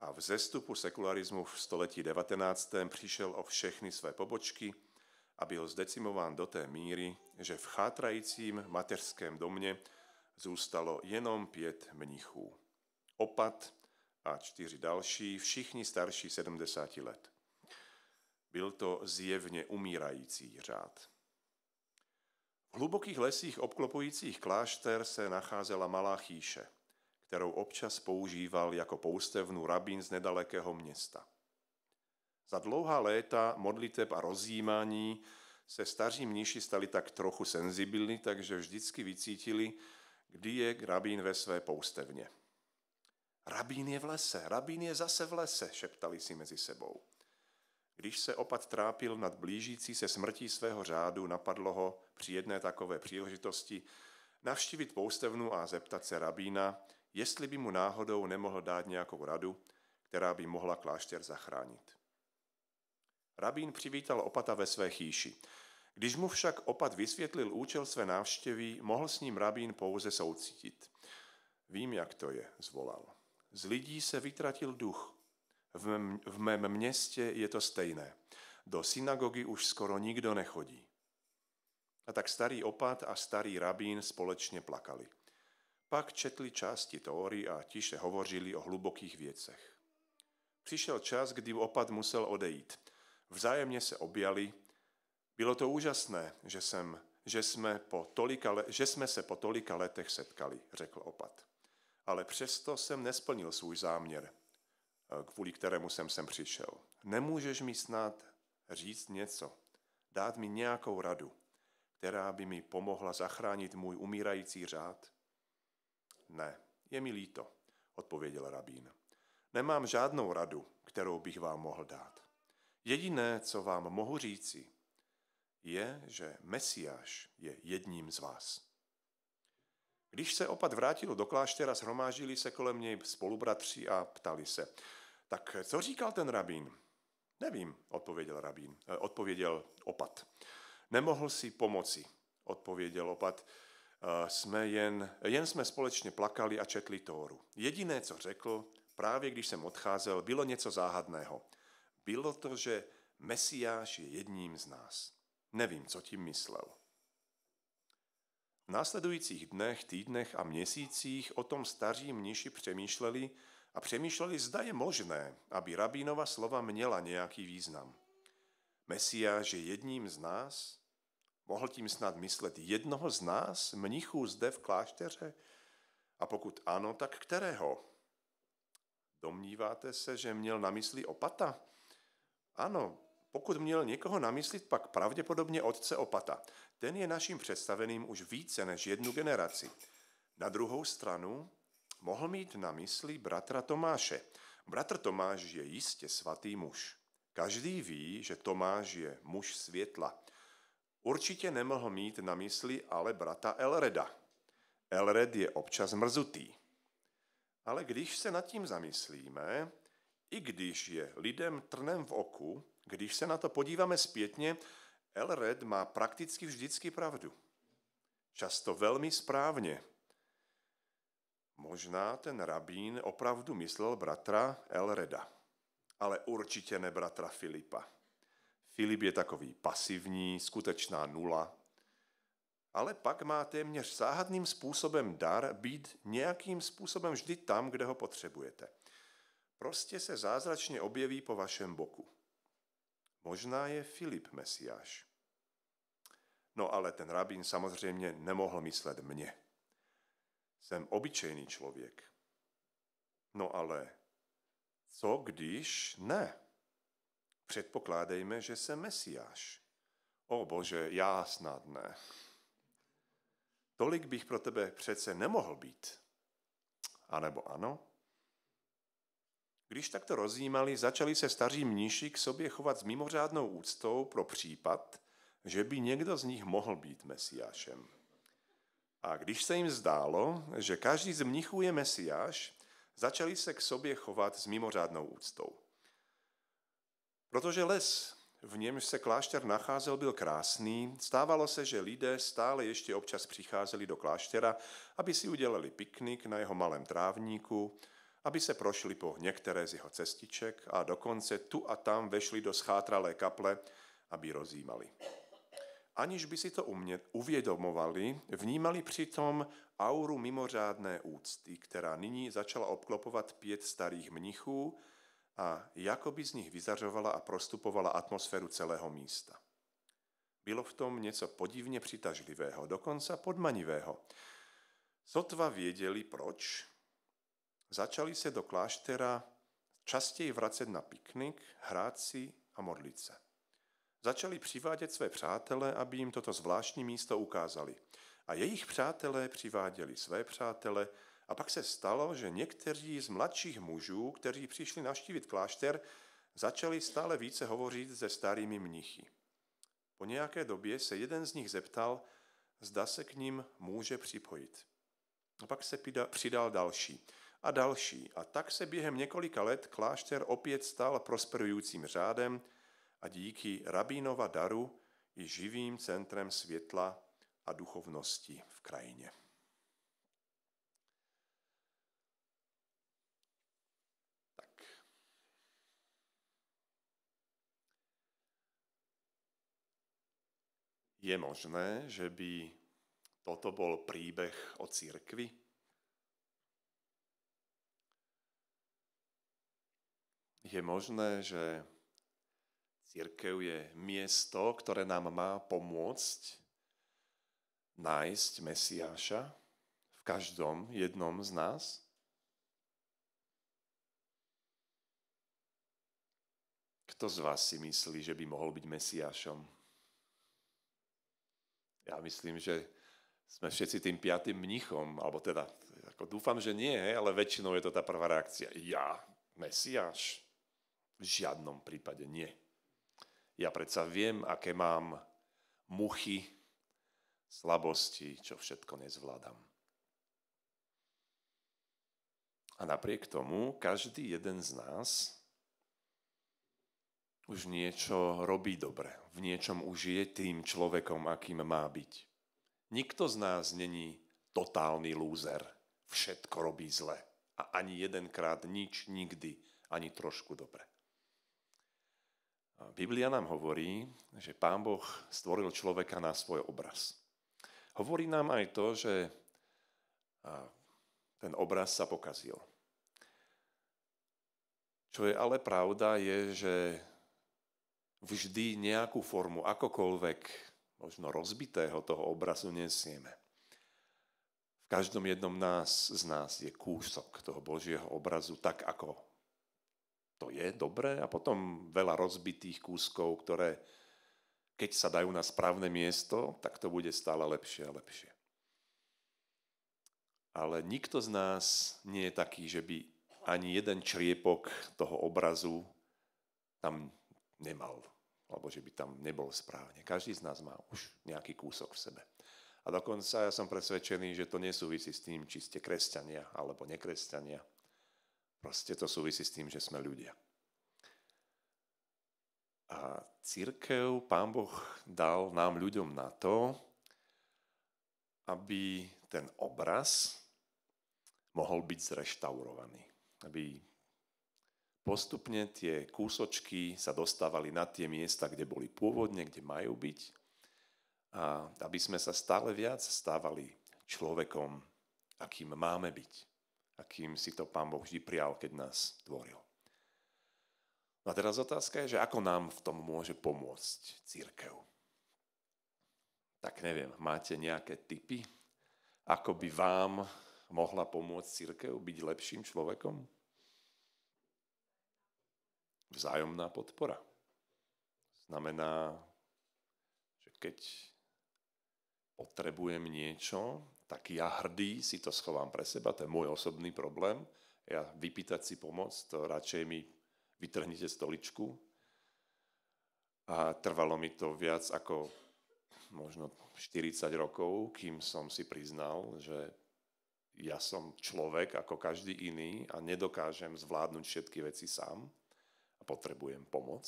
[SPEAKER 7] a vzestupu sekularismu v století 19. přišel o všechny své pobočky a byl zdecimován do té míry, že v chátrajícím mateřském domě zůstalo jenom 5 mnichů. Opat a 4 další, všichni starší 70 let. Byl to zjevně umírající řád. V hlubokých lesích obklopujících klášter se nacházela malá chýše, kterou občas používal jako poustevnu rabín z nedalekého města. Za dlouhá léta modliteb a rozjímání se staří mniši stali tak trochu senzibilní, takže vždycky vycítili, kdy je rabín ve své poustevně. Rabín je v lese, rabín je zase v lese, šeptali si mezi sebou. Když se opat trápil nad blížící se smrtí svého řádu, napadlo ho při jedné takové příležitosti, navštívit poustevnu a zeptat se rabína, jestli by mu náhodou nemohl dát nějakou radu, která by mohla klášter zachránit. Rabín přivítal opata ve své chýši. Když mu však opat vysvětlil účel své návštěvy, mohl s ním rabín pouze soucítit. Vím, jak to je, zvolal. Z lidí se vytratil duch. V mém městě je to stejné. Do synagogy už skoro nikdo nechodí. A tak starý opat a starý rabín společně plakali. Pak četli části Tóry a tiše hovořili o hlubokých věcech. Přišel čas, kdy opat musel odejít. Vzájemně se objali. Bylo to úžasné, že jsme se po tolika letech setkali, řekl opat. Ale přesto jsem nesplnil svůj záměr, kvůli kterému jsem sem přišel. Nemůžeš mi snad říct něco, dát mi nějakou radu, která by mi pomohla zachránit můj umírající řád? Ne, je mi líto, odpověděl rabín. Nemám žádnou radu, kterou bych vám mohl dát. Jediné, co vám mohu říci, je, že Mesiáš je jedním z vás. Když se opat vrátil do kláštera, shromáždili se kolem něj spolubratři a ptali se, tak co říkal ten rabín? Nevím, odpověděl opat. Nemohl si pomoci, odpověděl opat. Jen jsme společně plakali a četli Tóru. Jediné, co řekl, právě když jsem odcházel, bylo něco záhadného. Bylo to, že Mesiáš je jedním z nás. Nevím, co tím myslel. V následujících dnech, týdnech a měsících o tom staří mniši přemýšleli, zda je možné, aby rabínova slova měla nějaký význam. Mesiáš je jedním z nás? Mohl tím snad myslet jednoho z nás, mnichů zde v klášteře? A pokud ano, tak kterého? Domníváte se, že měl na mysli opata? Ano, pokud měl někoho na mysli, pak pravděpodobně otce opata. Ten je naším představeným už více než jednu generaci. Na druhou stranu mohl mít na mysli bratra Tomáše. Bratr Tomáš je jistě svatý muž. Každý ví, že Tomáš je muž světla. Určitě nemohl mít na mysli ale brata Elreda. Elred je občas mrzutý. Ale když se nad tím zamyslíme, i když je lidem trnem v oku, když se na to podíváme zpětně, Elred má prakticky vždycky pravdu. Často velmi správně. Možná ten rabín opravdu myslel bratra Elreda, ale určitě ne bratra Filipa. Filip je takový pasivní, skutečná nula, ale pak má téměř záhadným způsobem dar být nějakým způsobem vždy tam, kde ho potřebujete. Prostě se zázračně objeví po vašem boku. Možná je Filip Mesiáš. No ale ten rabín samozřejmě nemohl myslet mě. Jsem obyčejný člověk. No ale co když ne? Předpokládejme, že jsem Mesiáš. O Bože, já snad ne. Tolik bych pro tebe přece nemohl být. A nebo ano? Když takto rozjímali, začali se staří mniši k sobě chovat s mimořádnou úctou pro případ, že by někdo z nich mohl být Mesiášem. A když se jim zdálo, že každý z mnichů je Mesiáš, začali se k sobě chovat s mimořádnou úctou. Protože les, v němž se klášter nacházel, byl krásný, stávalo se, že lidé stále ještě občas přicházeli do kláštera, aby si udělali piknik na jeho malém trávníku, aby se prošli po některé z jeho cestiček a dokonce tu a tam vešli do schátralé kaple, aby rozjímali. Aniž by si to uvědomovali, vnímali přitom auru mimořádné úcty, která nyní začala obklopovat 5 starých mnichů a jakoby z nich vyzařovala a prostupovala atmosféru celého místa. Bylo v tom něco podivně přitažlivého, dokonce podmanivého. Sotva věděli proč, začali se do kláštera častěji vracet na piknik, hrát si a modlit se. Začali přivádět své přátele, aby jim toto zvláštní místo ukázali. A jejich přátelé přiváděli své přátele a pak se stalo, že někteří z mladších mužů, kteří přišli navštívit klášter, začali stále více hovořit se starými mnichy. Po nějaké době se jeden z nich zeptal,
[SPEAKER 8] zda se k ním může připojit. A pak se přidal další a další. A tak se během několika let klášter opět stal prosperujícím řádem a díky rabínova daru i živým centrem světla a duchovnosti v krajině. Tak. Je možné, že by toto bol príbeh o cirkvi? Je možné, že cirkev je miesto, ktoré nám má pomôcť nájsť Mesiáša v každom jednom z nás? Kto z vás si myslí, že by mohol byť Mesiášom? Ja myslím, že sme všetci tým 5. mnichom, alebo teda, ako dúfam, že nie, ale väčšinou je to tá prvá reakcia. Ja, Mesiáš? V žiadnom prípade nie. Ja predsa viem, aké mám muchy, slabosti, čo všetko nezvládam. A napriek tomu, každý jeden z nás už niečo robí dobre. V niečom už je tým človekom, akým má byť. Nikto z nás není totálny lúzer. Všetko robí zle. A ani jedenkrát nič, nikdy, ani trošku dobre. Biblia nám hovorí, že Pán Boh stvoril človeka na svoj obraz. Hovorí nám aj to, že ten obraz sa pokazil. Čo je ale pravda, je, že vždy nejakú formu, akokoľvek možno rozbitého toho obrazu nesieme. V každom jednom z nás je kúsok toho Božieho obrazu, tak ako to je dobré, a potom veľa rozbitých kúskov, ktoré, keď sa dajú na správne miesto, tak to bude stále lepšie a lepšie. Ale nikto z nás nie je taký, že by ani jeden čriepok toho obrazu tam nemal, alebo že by tam nebol správne. Každý z nás má už nejaký kúsok v sebe. A dokonca ja som presvedčený, že to nesúvisí s tým, či ste kresťania alebo nekresťania. Proste to súvisí s tým, že sme ľudia. A cirkev, Pán Boh dal nám ľuďom na to, aby ten obraz mohol byť zreštaurovaný. Aby postupne tie kúsočky sa dostávali na tie miesta, kde boli pôvodne, kde majú byť. A aby sme sa stále viac stávali človekom, akým máme byť. Akým si to Pán Boh vždy prijal, keď nás tvoril. No a teraz otázka je, že ako nám v tom môže pomôcť cirkev? Tak neviem, máte nejaké tipy, ako by vám mohla pomôcť cirkev byť lepším človekom? Vzájomná podpora. Znamená, že keď potrebujem niečo, tak ja hrdý si to schovám pre seba, to je môj osobný problém. Ja vypýtať si pomoc, to radšej mi vytrhnite stoličku. A trvalo mi to viac ako možno 40 rokov, kým som si priznal, že ja som človek ako každý iný a nedokážem zvládnuť všetky veci sám a potrebujem pomoc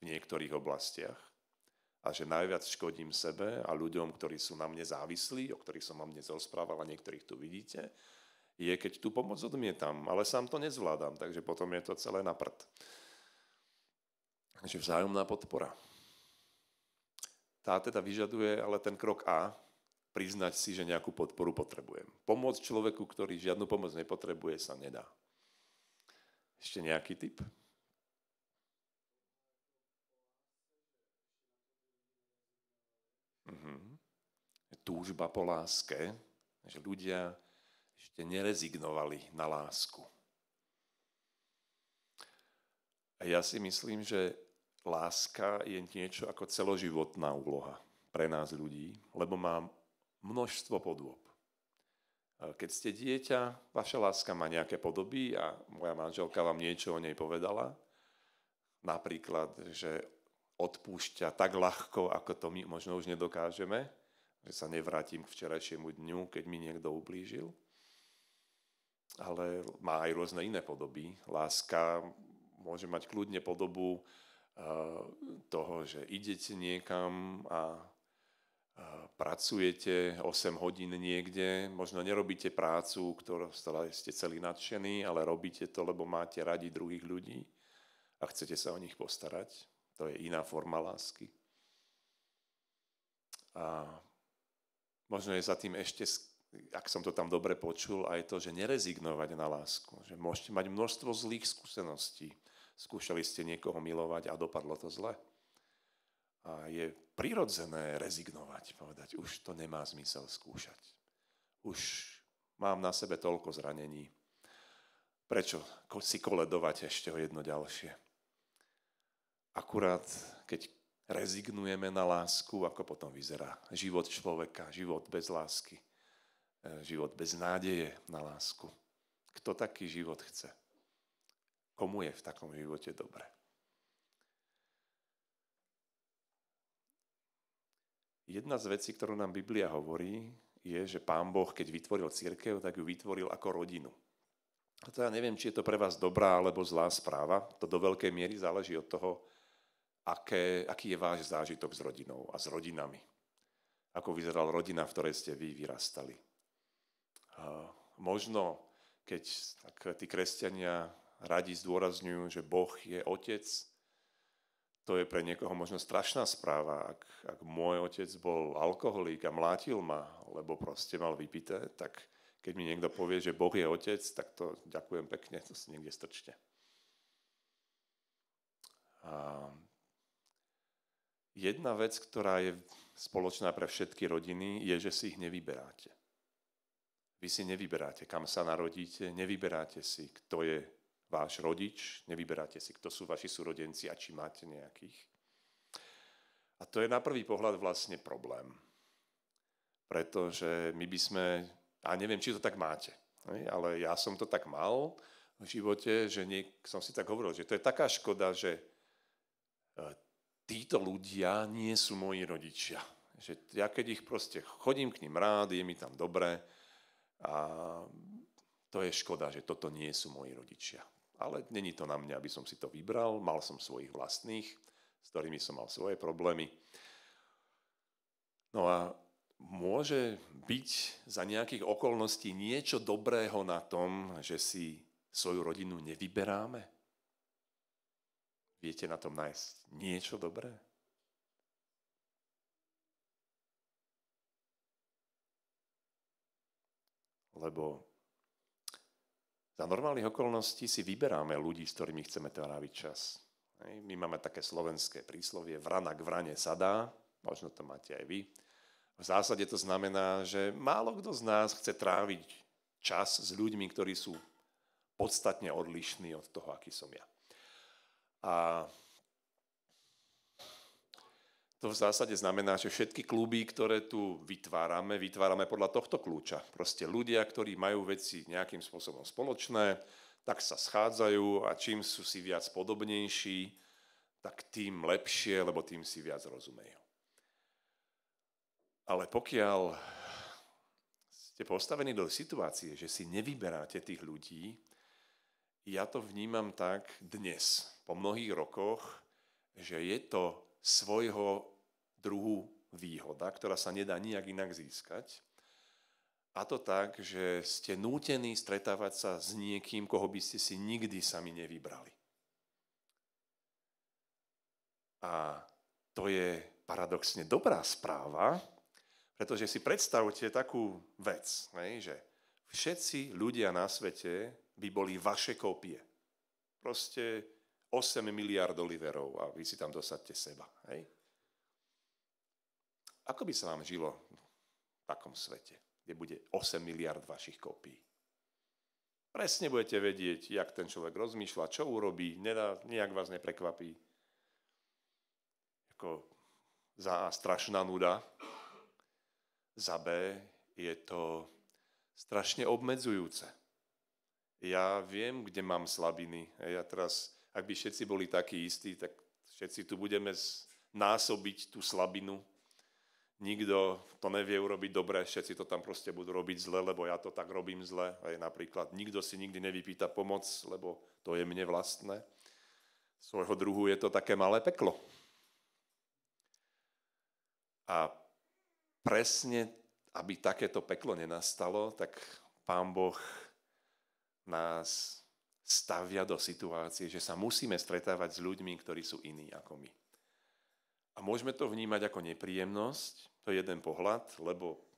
[SPEAKER 8] v niektorých oblastiach. A že najviac škodím sebe a ľuďom, ktorí sú na mne závislí, o ktorých som vám dnes rozprával a niektorých tu vidíte, je, keď tú pomoc odmietam, ale sám to nezvládam, takže potom je to celé na prd. Takže vzájomná podpora. Tá teda vyžaduje ale ten krok A, priznať si, že nejakú podporu potrebujem. Pomôcť človeku, ktorý žiadnu pomoc nepotrebuje, sa nedá. Ešte nejaký tip? Túžba po láske, že ľudia ešte nerezignovali na lásku. A ja si myslím, že láska je niečo ako celoživotná úloha pre nás ľudí, lebo má množstvo podôb. Keď ste dieťa, vaša láska má nejaké podoby a moja manželka vám niečo o nej povedala. Napríklad, že odpúšťa tak ľahko, ako to my možno už nedokážeme. že sa nevrátim k včerajšiemu dňu, keď mi niekto ublížil. Ale má aj rôzne iné podoby. Láska môže mať kľudne podobu toho, že idete niekam a pracujete 8 hodín niekde, možno nerobíte prácu, ktorou ste celý nadšení, ale robíte to, lebo máte radi druhých ľudí a chcete sa o nich postarať. To je iná forma lásky. A možno je za tým ešte, ak som to tam dobre počul, aj to, že nerezignovať na lásku. Že môžete mať množstvo zlých skúseností. Skúšali ste niekoho milovať a dopadlo to zle. A je prirodzené rezignovať, povedať, už to nemá zmysel skúšať. Už mám na sebe toľko zranení. Prečo si koledovať ešte o jedno ďalšie? Akurát, keď rezignujeme na lásku, ako potom vyzerá život človeka, život bez lásky, život bez nádeje na lásku. Kto taký život chce? Komu je v takom živote dobre? Jedna z vecí, ktorú nám Biblia hovorí, je, že Pán Boh, keď vytvoril cirkev, tak ju vytvoril ako rodinu. A to ja neviem, či je to pre vás dobrá alebo zlá správa. To do veľkej miery záleží od toho, aký je váš zážitok s rodinou a s rodinami. Ako vyzerala rodina, v ktorej ste vy vyrastali. Možno, keď tak tí kresťania radi zdôrazňujú, že Boh je otec, to je pre niekoho možno strašná správa. Ak môj otec bol alkoholík a mlátil ma, lebo proste mal vypité, tak keď mi niekto povie, že Boh je otec, tak to ďakujem pekne, to si niekde strčte. A jedna vec, ktorá je spoločná pre všetky rodiny, je, že si ich nevyberáte. Vy si nevyberáte, kam sa narodíte, nevyberáte si, kto je váš rodič, nevyberáte si, kto sú vaši súrodenci a či máte nejakých. A to je na prvý pohľad vlastne problém. Pretože my by sme, a neviem, či to tak máte, ale ja som to tak mal v živote, že som si tak hovoril, že to je taká škoda, že títo ľudia nie sú moji rodičia. Že ja keď ich proste chodím k ním rád, je mi tam dobre a to je škoda, že toto nie sú moji rodičia. Ale není to na mňa, aby som si to vybral. Mal som svojich vlastných, s ktorými som mal svoje problémy. No a môže byť za nejakých okolností niečo dobrého na tom, že si svoju rodinu nevyberáme? Viete na tom nájsť niečo dobré? Lebo za normálnych okolností si vyberáme ľudí, s ktorými chceme tráviť čas. My máme také slovenské príslovie, vrana k vrane sadá, možno to máte aj vy. V zásade to znamená, že málo kto z nás chce tráviť čas s ľuďmi, ktorí sú podstatne odlišní od toho, aký som ja. A to v zásade znamená, že všetky kluby, ktoré tu vytvárame podľa tohto kľúča. Proste ľudia, ktorí majú veci nejakým spôsobom spoločné, tak sa schádzajú a čím sú si viac podobnejší, tak tým lepšie, lebo tým si viac rozumejú. Ale pokiaľ ste postavení do situácie, že si nevyberáte tých ľudí, ja to vnímam tak dnes, po mnohých rokoch, že je to svojho druhu výhoda, ktorá sa nedá nijak inak získať. A to tak, že ste nútení stretávať sa s niekým, koho by ste si nikdy sami nevybrali. A to je paradoxne dobrá správa, pretože si predstavte takú vec, že všetci ľudia na svete by boli vaše kópie. Proste 8 miliárd Oliverov a vy si tam dosadte seba. Hej? Ako by sa vám žilo v takom svete, kde bude 8 miliárd vašich kópií? Presne budete vedieť, jak ten človek rozmýšľa, čo urobí, nejak vás neprekvapí. Ako za A strašná nuda, za B je to strašne obmedzujúce. Ja viem, kde mám slabiny. Ja teraz, ak by všetci boli takí istí, tak všetci tu budeme násobiť tú slabinu nikto to nevie urobiť dobre, všetci to tam proste budú robiť zle, lebo ja to tak robím zle. Aj napríklad nikto si nikdy nevypýta pomoc, lebo to je mne vlastné. Svojho druhu je to také malé peklo. A presne, aby takéto peklo nenastalo, tak Pán Boh nás stavia do situácie, že sa musíme stretávať s ľuďmi, ktorí sú iní ako my. A môžeme to vnímať ako nepríjemnosť, to je jeden pohľad, lebo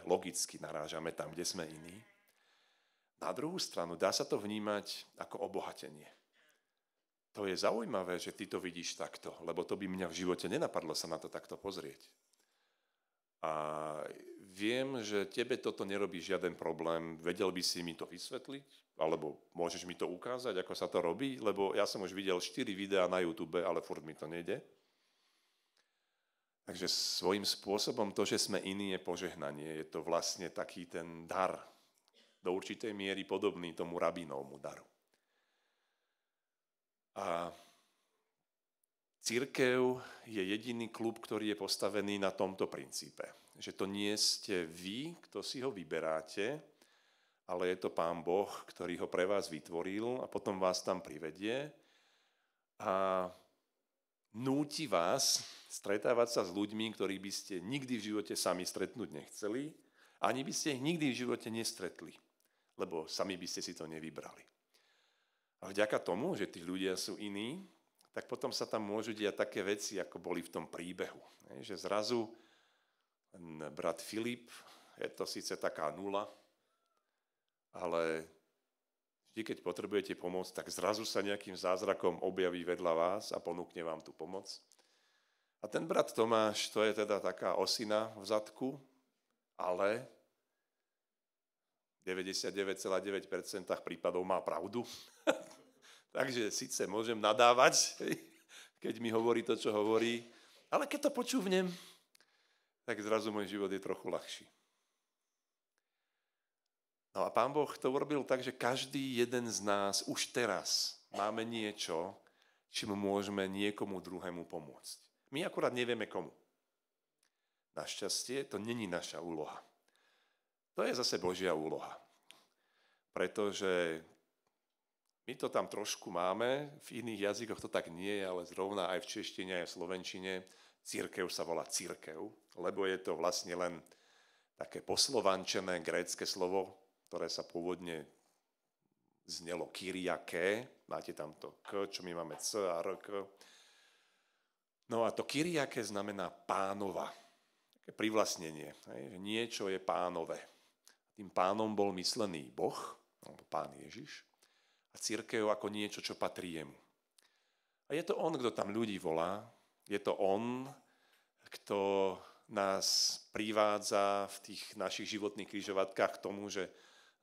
[SPEAKER 8] logicky narážame tam, kde sme iní. Na druhú stranu dá sa to vnímať ako obohatenie. To je zaujímavé, že ty to vidíš takto, lebo to by mňa v živote nenapadlo sa na to takto pozrieť. A viem, že tebe toto nerobí žiaden problém. Vedel by si mi to vysvetliť? Alebo môžeš mi to ukázať, ako sa to robí? Lebo ja som už videl 4 videá na YouTube, ale furt mi to nejde. Takže svojím spôsobom to, že sme iní, je požehnanie. Je to vlastne taký ten dar, do určitej miery podobný tomu rabínovmu daru. A cirkev je jediný klub, ktorý je postavený na tomto princípe. Že to nie ste vy, kto si ho vyberáte, ale je to Pán Boh, ktorý ho pre vás vytvoril a potom vás tam privedie a núti vás stretávať sa s ľuďmi, ktorých by ste nikdy v živote sami stretnúť nechceli, ani by ste ich nikdy v živote nestretli, lebo sami by ste si to nevybrali. A vďaka tomu, že tí ľudia sú iní, tak potom sa tam môžu diať také veci, ako boli v tom príbehu. Že zrazu brat Filip, je to síce taká nula, ale vždy, keď potrebujete pomoc, tak zrazu sa nejakým zázrakom objaví vedľa vás a ponúkne vám tú pomoc. A ten brat Tomáš, to je teda taká osina v zadku, ale 99,9% prípadov má pravdu. Takže síce môžem nadávať, keď mi hovorí to, čo hovorí, ale keď to počúvnem, tak zrazu môj život je trochu ľahší. No a Pán Boh to urobil tak, že každý jeden z nás už teraz máme niečo, čím môžeme niekomu druhému pomôcť. My akurát nevieme komu. Našťastie to není naša úloha. To je zase Božia úloha. Pretože my to tam trošku máme, v iných jazykoch to tak nie je, ale zrovna aj v češtine, aj v slovenčine cirkev sa volá cirkev, lebo je to vlastne len také poslovančené grécke slovo, ktoré sa pôvodne znelo kyriake, máte tam to k, čo my máme c a r, k. No a to kyriake znamená pánova, také privlastnenie, že niečo je pánové. Tým pánom bol myslený Boh, alebo Pán Ježiš, a cirkev ako niečo, čo patrí jemu. A je to on, kto tam ľudí volá, je to on, kto nás privádza v tých našich životných križovatkách k tomu, že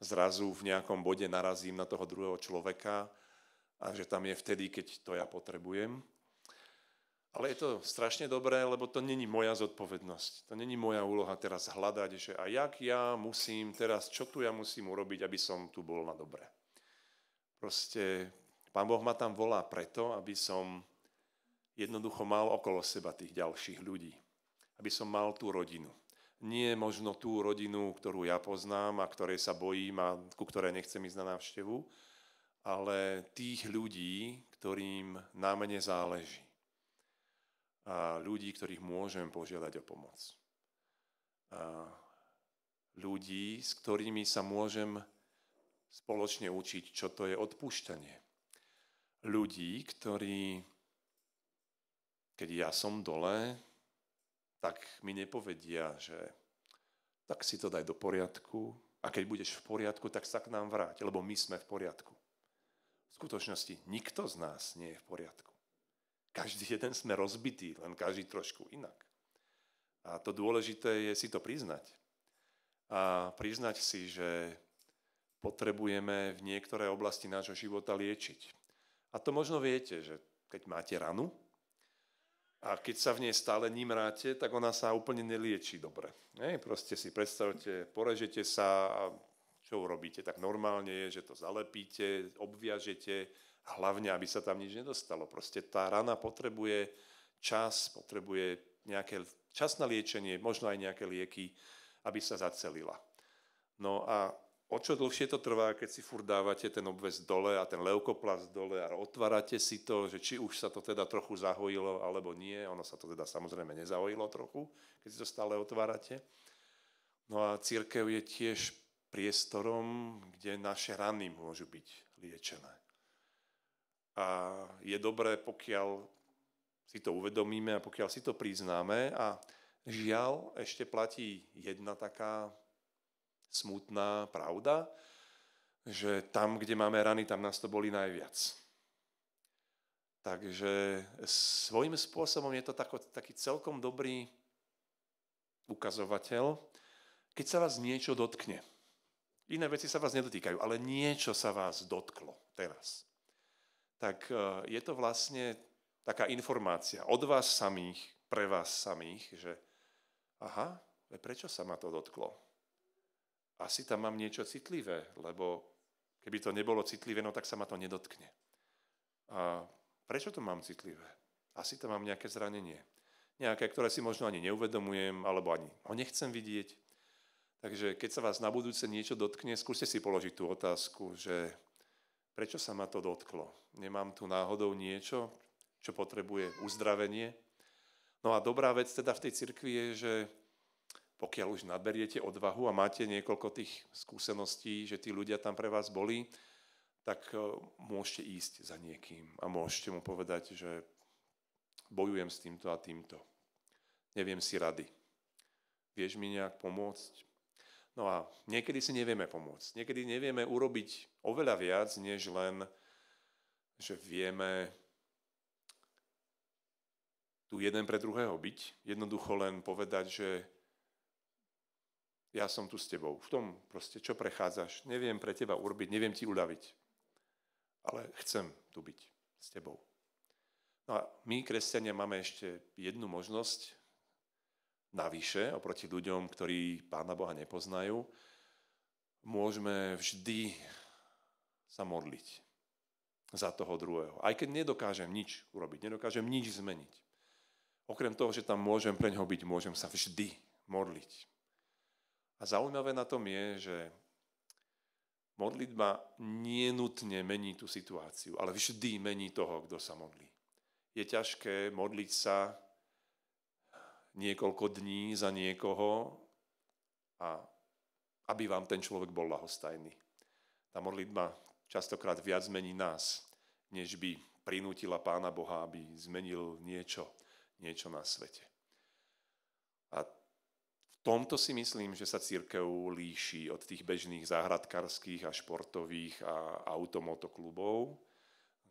[SPEAKER 8] zrazu v nejakom bode narazím na toho druhého človeka a že tam je vtedy, keď to ja potrebujem. Ale je to strašne dobré, lebo to není moja zodpovednosť. To není moja úloha teraz hľadať, že a jak ja musím teraz, čo tu ja musím urobiť, aby som tu bol na dobre. Proste Pán Boh ma tam volá preto, aby som jednoducho mal okolo seba tých ďalších ľudí. Aby som mal tú rodinu. Nie možno tú rodinu, ktorú ja poznám a ktorej sa bojím a ku ktorej nechcem ísť na návštevu, ale tých ľudí, ktorým na mne záleží. A ľudí, ktorých môžem požiadať o pomoc. A ľudí, s ktorými sa môžem spoločne učiť, čo to je odpúšťanie. Ľudí, ktorí, keď ja som dole, tak mi nepovedia, že tak si to daj do poriadku a keď budeš v poriadku, tak sa k nám vráť, lebo my sme v poriadku. V skutočnosti nikto z nás nie je v poriadku. Každý jeden sme rozbití, len každý trošku inak. A to dôležité je si to priznať. A priznať si, že potrebujeme v niektoré oblasti nášho života liečiť. A to možno viete, že keď máte ranu a keď sa v nej stále nimráte, tak ona sa úplne nelieči dobre. Proste si predstavte, porežete sa a čo urobíte? Tak normálne je, že to zalepíte, obviažete, a hlavne, aby sa tam nič nedostalo. Proste tá rana potrebuje čas, potrebuje nejaké čas na liečenie, možno aj nejaké lieky, aby sa zacelila. No a o čo dlhšie to trvá, keď si furt dávate ten obväz dole a ten leukoplast dole a otvárate si to, že či už sa to teda trochu zahojilo, alebo nie. Ono sa to teda samozrejme nezahojilo trochu, keď si to stále otvárate. No a cirkev je tiež priestorom, kde naše rany môžu byť liečené. A je dobré, pokiaľ si to uvedomíme a pokiaľ si to priznáme. A žiaľ, ešte platí jedna taká smutná pravda, že tam, kde máme rany, tam nás to bolí najviac. Takže svojím spôsobom je to taký celkom dobrý ukazovateľ, keď sa vás niečo dotkne. Iné veci sa vás nedotýkajú, ale niečo sa vás dotklo teraz. Tak je to vlastne taká informácia od vás samých, pre vás samých, že aha, prečo sa ma to dotklo? Asi tam mám niečo citlivé, lebo keby to nebolo citlivé, no tak sa ma to nedotkne. A prečo to mám citlivé? Asi tam mám nejaké zranenie. Nejaké, ktoré si možno ani neuvedomujem, alebo ani ho nechcem vidieť. Takže keď sa vás na budúce niečo dotkne, skúste si položiť tú otázku, že prečo sa ma to dotklo? Nemám tu náhodou niečo, čo potrebuje uzdravenie? No a dobrá vec teda v tej cirkvi je, že pokiaľ už naberiete odvahu a máte niekoľko tých skúseností, že tí ľudia tam pre vás boli, tak môžete ísť za niekým a môžete mu povedať, že bojujem s týmto a týmto. Neviem si rady. Vieš mi nejak pomôcť? No a niekedy si nevieme pomôcť. Niekedy nevieme urobiť oveľa viac, než len, že vieme tu jeden pre druhého byť. Jednoducho len povedať, že ja som tu s tebou. V tom proste, čo prechádzaš, neviem pre teba urobiť, neviem ti uľaviť. Ale chcem tu byť s tebou. No a my, kresťania, máme ešte jednu možnosť navyše, oproti ľuďom, ktorí Pána Boha nepoznajú. Môžeme vždy sa modliť za toho druhého. Aj keď nedokážem nič urobiť, nedokážem nič zmeniť. Okrem toho, že tam môžem pre ňoho byť, môžem sa vždy modliť. A zaujímavé na tom je, že modlitba nie nutne mení tú situáciu, ale vždy mení toho, kto sa modlí. Je ťažké modliť sa niekoľko dní za niekoho a aby vám ten človek bol ľahostajný. Tá modlitba častokrát viac mení nás, než by prinútila Pána Boha, aby zmenil niečo na svete. A v tomto si myslím, že sa cirkev líši od tých bežných záhradkarských a športových a automotoklubov,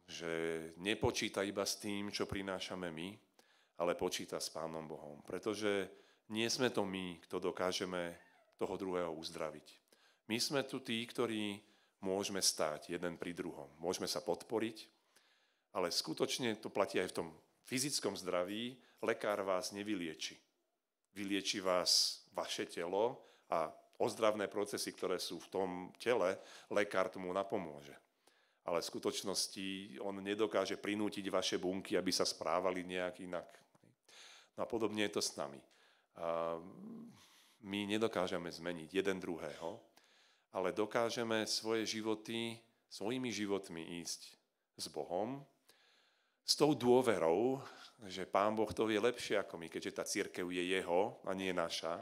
[SPEAKER 8] že nepočíta iba s tým, čo prinášame my, ale počíta s Pánom Bohom. Pretože nie sme to my, kto dokážeme toho druhého uzdraviť. My sme tu tí, ktorí môžeme stáť jeden pri druhom. Môžeme sa podporiť, ale skutočne to platí aj v tom fyzickom zdraví. Lekár vás nevylieči. Vylieči vás vaše telo a ozdravné procesy, ktoré sú v tom tele, lekár tomu napomôže. Ale v skutočnosti on nedokáže prinútiť vaše bunky, aby sa správali nejak inak. No a podobne je to s nami. My nedokážeme zmeniť jeden druhého, ale dokážeme svojimi životmi ísť s Bohom, s tou dôverou, že Pán Boh to vie lepšie ako my, keďže tá cirkev je jeho a nie naša,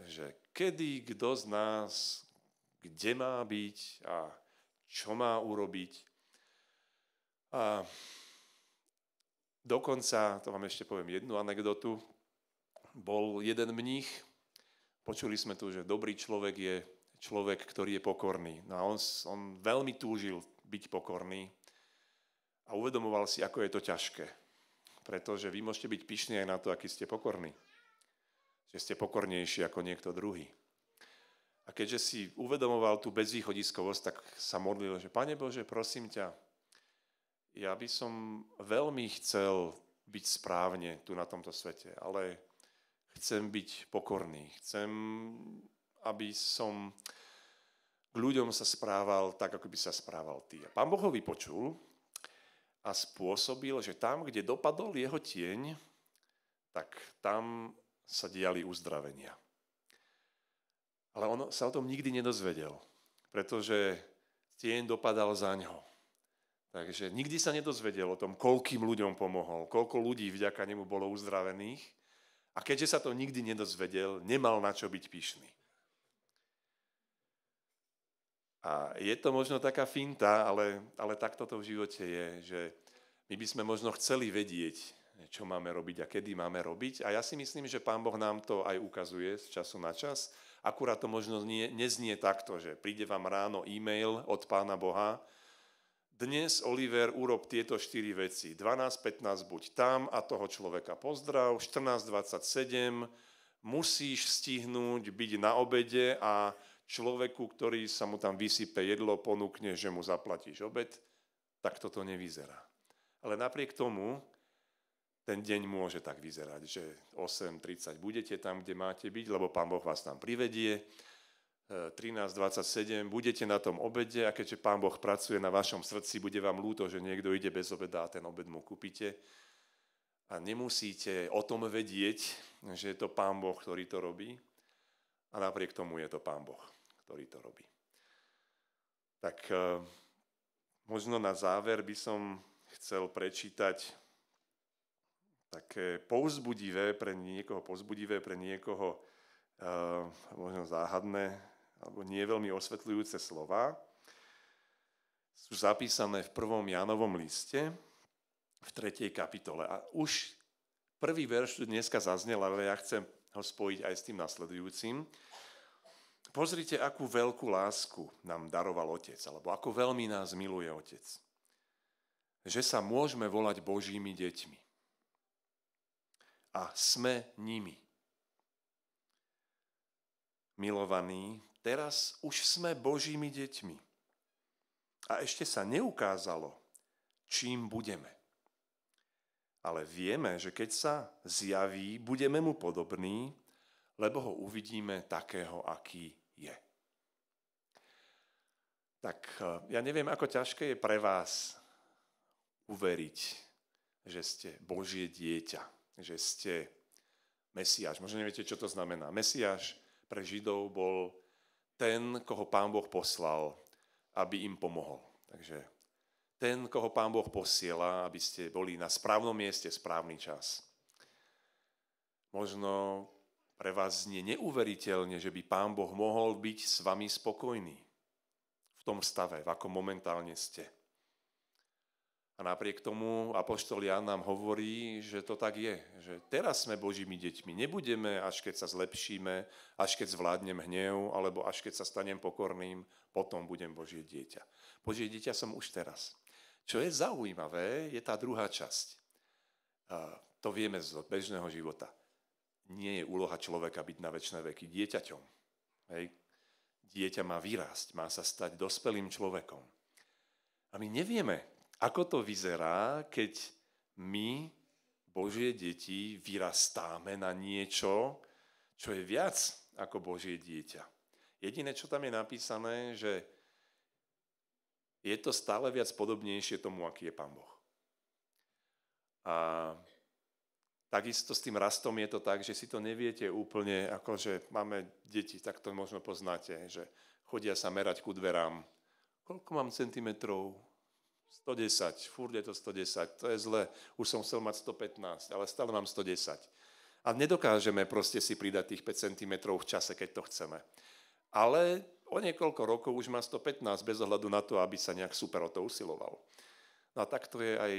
[SPEAKER 8] že kedy, kto z nás, kde má byť a čo má urobiť. A dokonca, to vám ešte poviem jednu anekdotu, bol jeden mních, počuli sme tu, že dobrý človek je človek, ktorý je pokorný. No a on veľmi túžil byť pokorný a uvedomoval si, ako je to ťažké. Pretože vy môžete byť pyšní aj na to, aký ste pokorní. Že ste pokornejší ako niekto druhý. A keďže si uvedomoval tú bezvýchodiskovosť, tak sa modlil, že Pane Bože, prosím ťa, ja by som veľmi chcel byť správne tu na tomto svete, ale chcem byť pokorný. Chcem, aby som k ľuďom sa správal tak, ako by sa správal ty. A Pán Boh ho vypočul a spôsobil, že tam, kde dopadol jeho tieň, tak tam sa diali uzdravenia. Ale on sa o tom nikdy nedozvedel, pretože tieň dopadal za ňo. Takže nikdy sa nedozvedel o tom, koľkým ľuďom pomohol, koľko ľudí vďaka nemu bolo uzdravených. A keďže sa to nikdy nedozvedel, nemal na čo byť pyšný. A je to možno taká finta, ale takto to v živote je, že my by sme možno chceli vedieť, čo máme robiť a kedy máme robiť. A ja si myslím, že Pán Boh nám to aj ukazuje z času na čas. Akurát to možno neznie takto, že príde vám ráno e-mail od Pána Boha. Dnes, Oliver, urob tieto 4 veci. 12:15 buď tam a toho človeka pozdrav. 14:27 musíš stihnúť byť na obede a človeku, ktorý sa mu tam vysype jedlo, ponúkne, že mu zaplatíš obed. Tak toto nevyzerá. Ale napriek tomu ten deň môže tak vyzerať, že 8:30 budete tam, kde máte byť, lebo Pán Boh vás tam privedie. 13:27 budete na tom obede a keďže Pán Boh pracuje na vašom srdci, bude vám ľúto, že niekto ide bez obeda a ten obed mu kúpite. A nemusíte o tom vedieť, že je to Pán Boh, ktorý to robí. A napriek tomu je to Pán Boh, ktorý to robí. Tak možno na záver by som chcel prečítať také povzbudivé pre niekoho možno záhadné alebo nie veľmi osvetľujúce slova. Sú zapísané v 1. Jánovom liste v 3. kapitole. A už prvý verš tu dneska zaznel, ale ja chcem ho spojiť aj s tým nasledujúcim. Pozrite, akú veľkú lásku nám daroval Otec, alebo ako veľmi nás miluje Otec. Že sa môžeme volať Božími deťmi. A sme nimi. Milovaní, teraz už sme Božími deťmi. A ešte sa neukázalo, čím budeme. Ale vieme, že keď sa zjaví, budeme mu podobní, lebo ho uvidíme takého, aký je. Tak ja neviem, ako ťažké je pre vás uveriť, že ste Božie dieťa, že ste Mesiáš. Možno neviete, čo to znamená. Mesiáš pre Židov bol ten, koho Pán Boh poslal, aby im pomohol. Takže ten, koho Pán Boh posiela, aby ste boli na správnom mieste, správny čas. Možno pre vás znie neuveriteľne, že by Pán Boh mohol byť s vami spokojný v tom stave, v akom momentálne ste. A napriek tomu apoštol Ján nám hovorí, že to tak je, že teraz sme Božími deťmi. Nebudeme, až keď sa zlepšíme, až keď zvládnem hnev, alebo až keď sa stanem pokorným, potom budem Božie dieťa. Božie dieťa som už teraz. Čo je zaujímavé, je tá druhá časť. To vieme z bežného života. Nie je úloha človeka byť na večné veky dieťaťom. Hej. Dieťa má vyrásť, má sa stať dospelým človekom. A my nevieme, ako to vyzerá, keď my, Božie deti, vyrastáme na niečo, čo je viac ako Božie dieťa. Jediné, čo tam je napísané, že je to stále viac podobnejšie tomu, aký je Pán Boh. A takisto s tým rastom je to tak, že si to neviete úplne, akože máme deti, tak to možno poznáte, že chodia sa merať ku dverám. Koľko mám centimetrov? 110, furt je to 110, to je zle, už som chcel mať 115, ale stále mám 110. A nedokážeme proste si pridať tých 5 cm v čase, keď to chceme. Ale o niekoľko rokov už má 115 bez ohľadu na to, aby sa nejak super o to usiloval. No a tak to je aj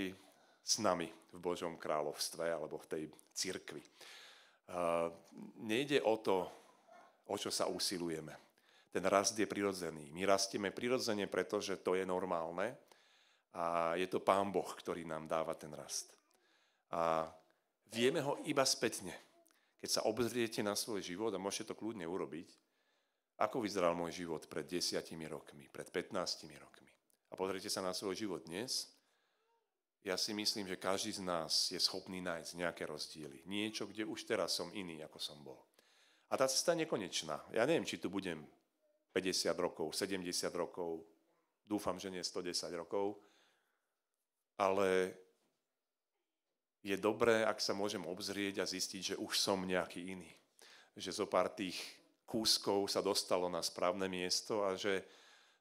[SPEAKER 8] s nami v Božom kráľovstve alebo v tej cirkvi. Nejde o to, o čo sa usilujeme. Ten rast je prirodzený. My rastieme prirodzene, pretože to je normálne. A je to Pán Boh, ktorý nám dáva ten rast. A vieme ho iba spätne. Keď sa obzriete na svoj život, a môžete to kľudne urobiť, ako vyzeral môj život pred 10 rokmi, pred 15 rokmi. A pozrite sa na svoj život dnes. Ja si myslím, že každý z nás je schopný nájsť nejaké rozdiely. Niečo, kde už teraz som iný, ako som bol. A tá cesta je nekonečná. Ja neviem, či tu budem 50 rokov, 70 rokov, dúfam, že nie 110 rokov, ale je dobré, ak sa môžem obzrieť a zistiť, že už som nejaký iný. Že zo pár tých kúskov sa dostalo na správne miesto a že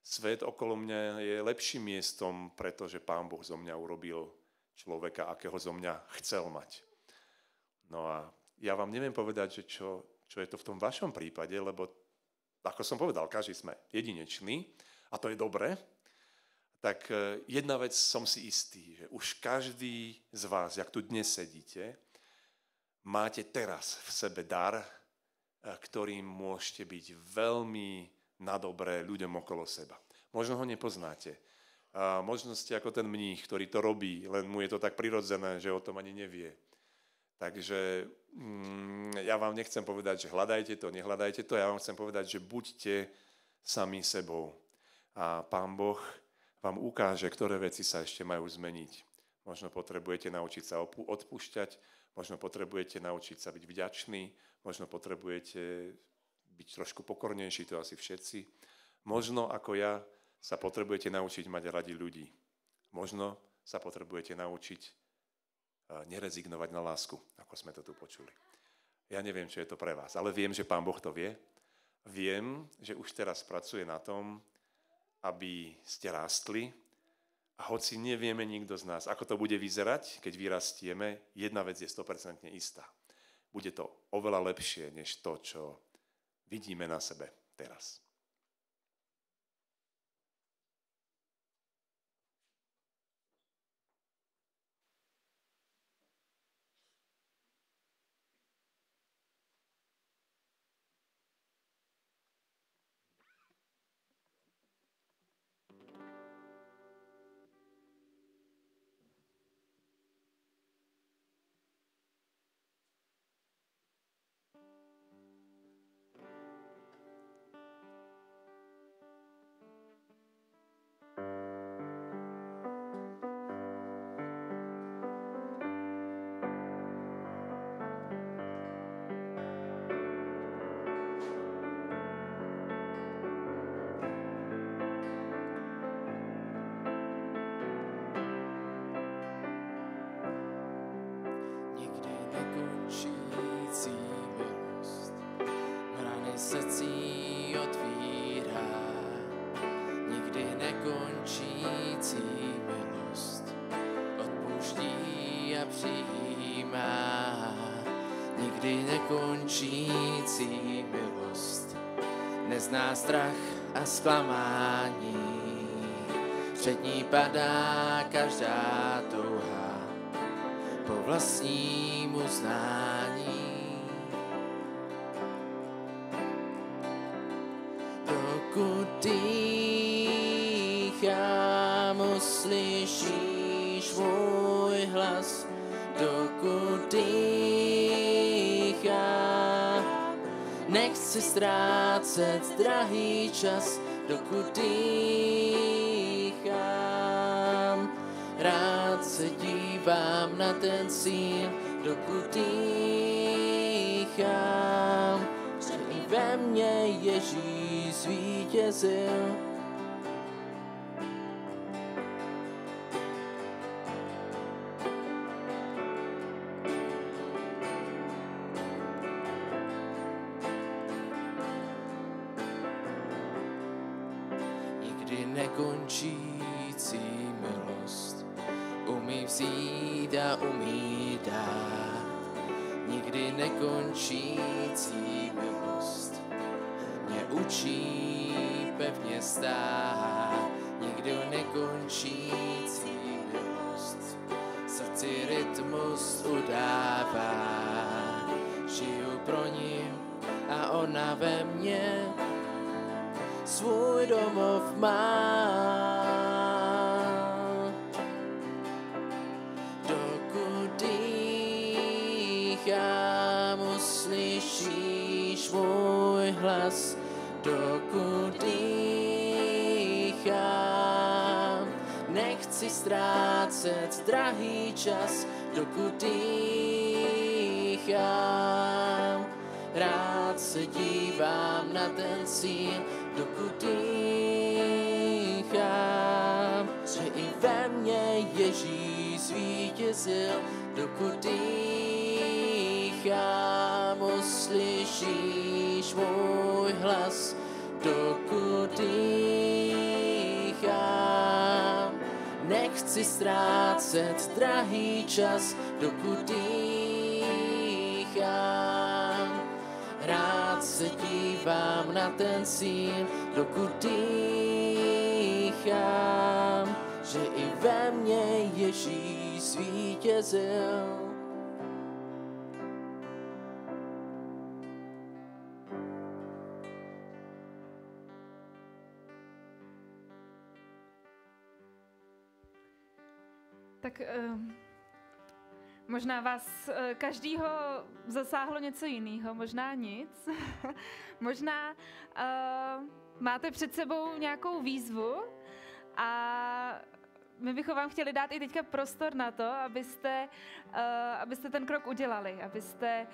[SPEAKER 8] svet okolo mňa je lepším miestom, pretože Pán Boh zo mňa urobil človeka, akého zo mňa chcel mať. No a ja vám neviem povedať, že čo je to v tom vašom prípade, lebo ako som povedal, každý sme jedineční a to je dobré. Tak jedna vec som si istý, že už každý z vás, jak tu dnes sedíte, máte teraz v sebe dar, ktorým môžete byť veľmi na dobré ľuďom okolo seba. Možno ho nepoznáte. Možno ste ako ten mních, ktorý to robí, len mu je to tak prirodzené, že o tom ani nevie. Takže ja vám nechcem povedať, že hľadajte to, nehľadajte to, ja vám chcem povedať, že buďte sami sebou. A Pán Boh vám ukáže, ktoré veci sa ešte majú zmeniť. Možno potrebujete naučiť sa odpúšťať, možno potrebujete naučiť sa byť vďačný, možno potrebujete byť trošku pokornejší, to asi všetci. Možno, ako ja, sa potrebujete naučiť mať radi ľudí. Možno sa potrebujete naučiť nerezignovať na lásku, ako sme to tu počuli. Ja neviem, čo je to pre vás, ale viem, že Pán Boh to vie. Viem, že už teraz pracuje na tom, aby ste rástli a hoci nevieme nikto z nás, ako to bude vyzerať, keď vyrastieme, jedna vec je 100% istá. Bude to oveľa lepšie, než to, čo vidíme na sebe teraz.
[SPEAKER 4] Srdcí otvírá, nikdy nekončící milost, odpouští a přijímá, nikdy nekončící milost, nezná strach a zklamání, před ní padá každá touha po vlastním uznání. Dokud dýchám, uslyšíš můj hlas. Dokud dýchám, nechci ztrácet drahý čas. Dokud dýchám, rád se dívám na ten cíl. Dokud dýchám, že i ve mně Ježíš zvítězil. Nikdy nekončící milost umí vzít a umí dát. Nikdy nekončící milost mě učí pevně stát. Nikdy nekončící milost srdci rytmus udává. Žiju pro ní a ona ve mně svůj domov má. Dokud dýchám, uslyšíš můj hlas. Dokud dýchám, nechci ztrácet drahý čas. Dokud dýchám, rád se dívám na ten cíl. Dokud dýchám, že i ve mně Ježíš zvítězil, dokud dýchám, uslyšíš můj hlas, dokud dýchám. Nechci ztrácet drahý čas, dokud dýchám. Rád se dívám na ten cíl, dokud dýchám, že i ve mně Ježíš zvítězil.
[SPEAKER 2] Tak možná vás každýho zasáhlo něco jiného, možná nic. Možná máte před sebou nějakou výzvu a my bychom vám chtěli dát i teďka prostor na to, abyste ten krok udělali, abyste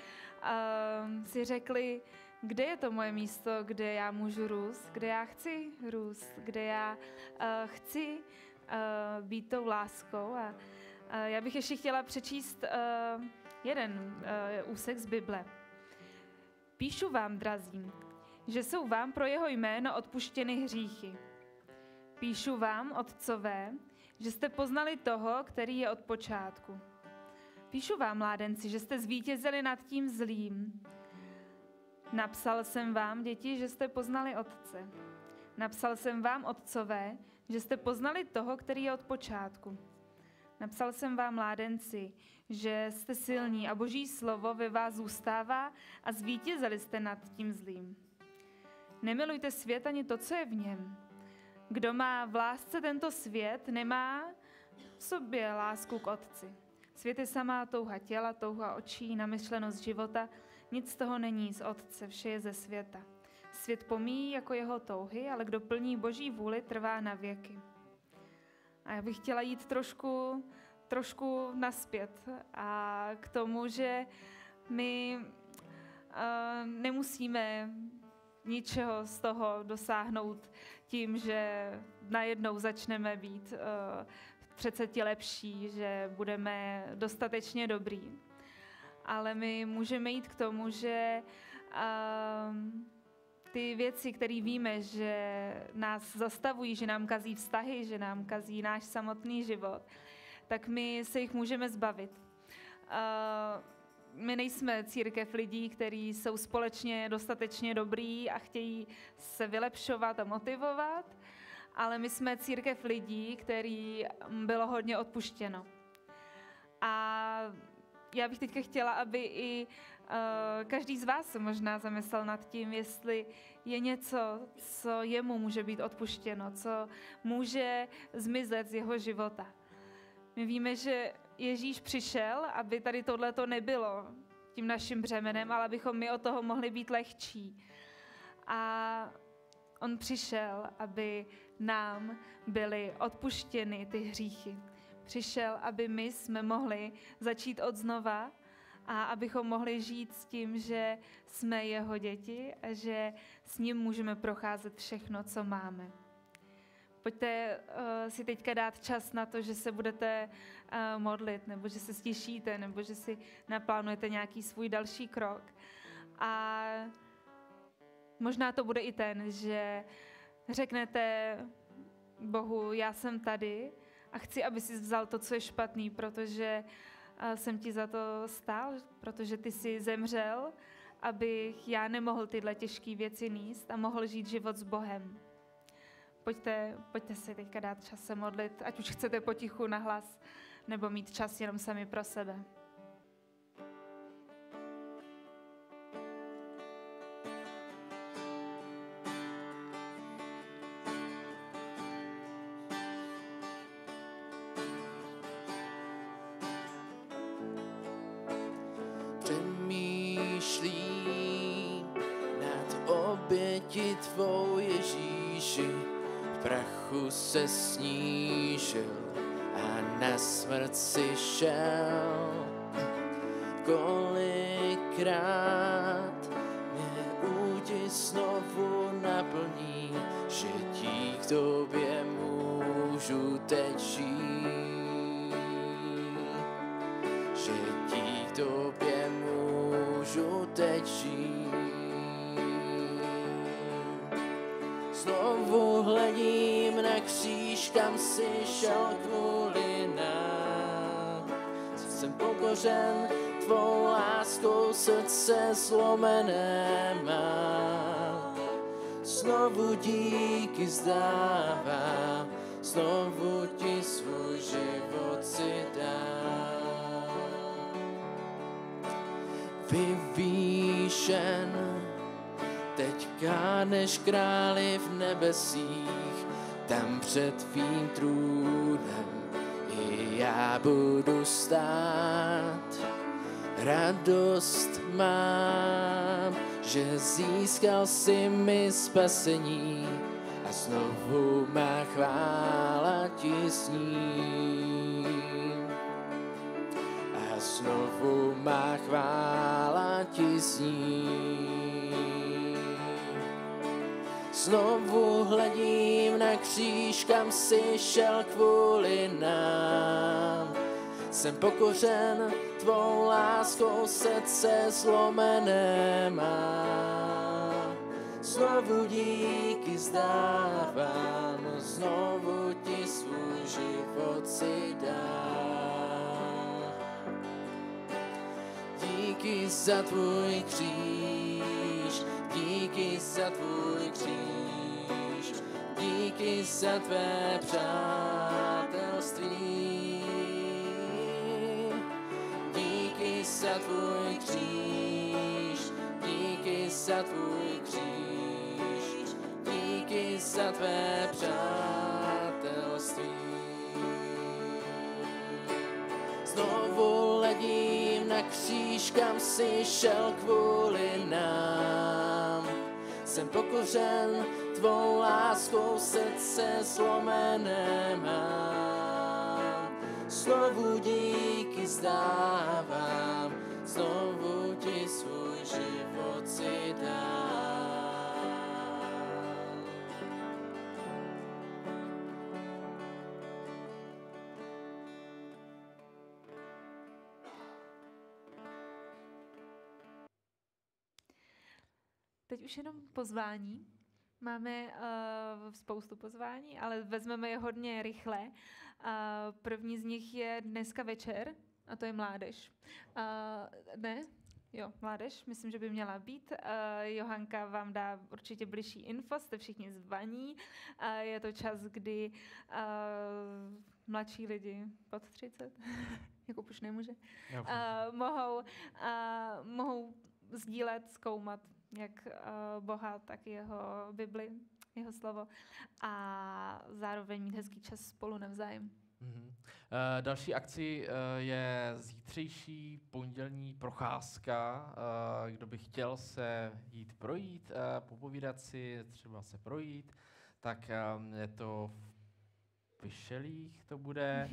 [SPEAKER 2] si řekli, kde je to moje místo, kde já můžu růst, kde já chci růst, kde já chci být tou láskou. A já bych ještě chtěla přečíst jeden úsek z Bible. Píšu vám, drazí, že jsou vám pro jeho jméno odpuštěny hříchy. Píšu vám, otcové, že jste poznali toho, který je od počátku. Píšu vám, mládenci, že jste zvítězili nad tím zlým. Napsal jsem vám, děti, že jste poznali otce. Napsal jsem vám, otcové, že jste poznali toho, který je od počátku. Napsal jsem vám, mládenci, že jste silní a Boží slovo ve vás zůstává a zvítězili jste nad tím zlým. Nemilujte svět ani to, co je v něm. Kdo má v lásce tento svět, nemá v sobě lásku k Otci. Svět je samá touha těla, touha očí, namyšlenost života. Nic z toho není z Otce, vše je ze světa. Svět pomíjí jako jeho touhy, ale kdo plní Boží vůli, trvá na věky. A já bych chtěla jít trošku naspět a k tomu, že my nemusíme ničeho z toho dosáhnout tím, že najednou začneme být přece ti lepší, že budeme dostatečně dobrý. Ale my můžeme jít k tomu, že ty věci, které víme, že nás zastavují, že nám kazí vztahy, že nám kazí náš samotný život, tak my se jich můžeme zbavit. My nejsme církev lidí, kteří jsou společně dostatečně dobrý a chtějí se vylepšovat a motivovat, ale my jsme církev lidí, který bylo hodně odpuštěno. A já bych teďka chtěla, aby i každý z vás se možná zamyslel nad tím, jestli je něco, co jemu může být odpuštěno, co může zmizet z jeho života. My víme, že Ježíš přišel, aby tady tohleto nebylo tím naším břemenem, ale abychom my od toho mohli být lehčí. A on přišel, aby nám byly odpuštěny ty hříchy. Přišel, aby my jsme mohli začít odznova a abychom mohli žít s tím, že jsme jeho děti a že s ním můžeme procházet všechno, co máme. Pojďte si teďka dát čas na to, že se budete modlit, nebo že se stišíte, nebo že si naplánujete nějaký svůj další krok. A možná to bude i ten, že řeknete Bohu, já jsem tady a chci, aby jsi vzal to, co je špatný, protože jsem ti za to stál, protože ty jsi zemřel, abych já nemohl tyhle těžké věci nést a mohl žít život s Bohem. Pojďte si teďka dát čas se modlit, ať už chcete potichu nahlas, nebo mít čas jenom sami pro sebe.
[SPEAKER 4] Přemýšlím nad oběti tvou, Ježíši, v prachu se snížil a na smrt si šel. Kolikrát mě údiv znovu naplní, že dík tobě můžu teď žít, že dík tobě můžu teď žít. Znovu hledím na kříž, kam si šel kvůli nám. Jsem pokořen tvou láskou, srdce zlomené mám. Znovu díky zdávám, znovu ti svůj život si dám. Vyvýšen, teď káneš králi v nebesích, tam před tvým trůnem i já budu stát. Radost mám, že získal si mi spasení a znovu má chvála ti zní. A znovu má chvála ti zní. Znovu hledím na kříž, kam si šel kvůli nám. Jsem pokořen tvou láskou, srdce zlomené mám. Znovu díky zdávám, znovu ti svůj život si dám. Díky za tvůj kříž, díky za tvůj kříž, díky za tvé přátelství. Díky za tvůj kříž, díky za tvůj kříž, díky za tvé přátelství. Znovu hledím na kříž, kam si šel kvůli nám. Jsem pokořen tvou láskou, srdce zlomené mám. Znovu díky zdávám, znovu ti svůj život si dám.
[SPEAKER 2] Teď už jenom pozvání. Máme spoustu pozvání, ale vezmeme je hodně rychle. První z nich je dneska večer, a to je mládež. Ne? Jo, mládež, myslím, že by měla být. Johanka vám dá určitě bližší info, jste všichni zvaní. Je to čas, kdy mladší lidi pod 30, jako už nemůže, mohou sdílet, zkoumat jak Boha, tak jeho Bibli, jeho slovo a zároveň mít hezký čas spolu navzájem.
[SPEAKER 3] Další akcí je zítřejší pondělní procházka. Kdo by chtěl se jít projít, popovídat si, třeba se projít, tak je to v Vyšelích to bude,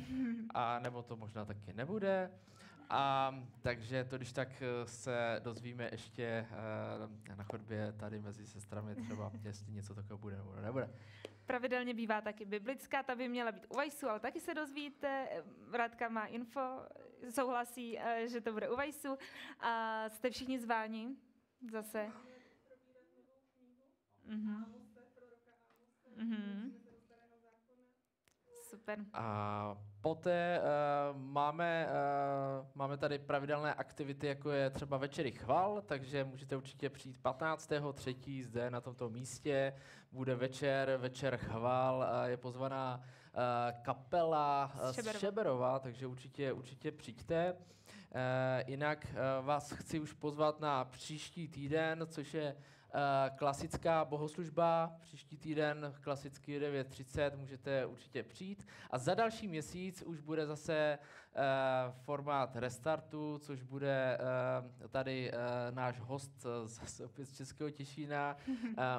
[SPEAKER 3] a nebo to možná taky nebude. Takže to, když tak se dozvíme ještě na chodbě tady mezi sestrami třeba, jestli něco takového bude nebo nebude.
[SPEAKER 2] Pravidelně bývá taky biblická, ta by měla být u Vajsu, ale taky se dozvíte. Radka má info, souhlasí, že to bude u Vajsu. Jste všichni zváni zase. Super.
[SPEAKER 3] A poté máme tady pravidelné aktivity, jako je třeba večery chval, takže můžete určitě přijít 15.3. zde na tomto místě. Bude večer chval, je pozvaná kapela z Šeberova, takže určitě přijďte. Jinak vás chci už pozvat na příští týden, což je klasická bohoslužba. Příští týden klasicky 9:30 můžete určitě přijít. A za další měsíc už bude zase formát Restartu, což bude tady náš host z Českého Těšína.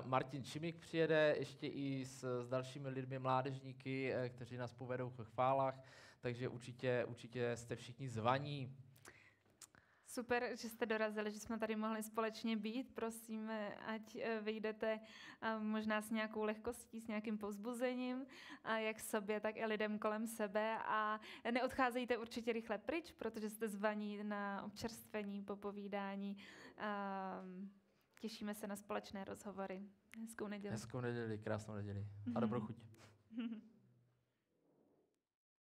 [SPEAKER 3] Martin Čimik přijede ještě i s dalšími lidmi, mládežníky, kteří nás povedou v chválách. Takže určitě jste všichni zvaní.
[SPEAKER 2] Super, že jste dorazili, že jsme tady mohli společně být. Prosím, ať vyjdete možná s nějakou lehkostí, s nějakým povzbuzením, jak sobě, tak i lidem kolem sebe. A neodcházejte určitě rychle pryč, protože jste zvaní na občerstvení, popovídání. Těšíme se na společné rozhovory. Hezkou neděli.
[SPEAKER 3] Hezkou neděli, krásnou neděli. A dobrou chuť.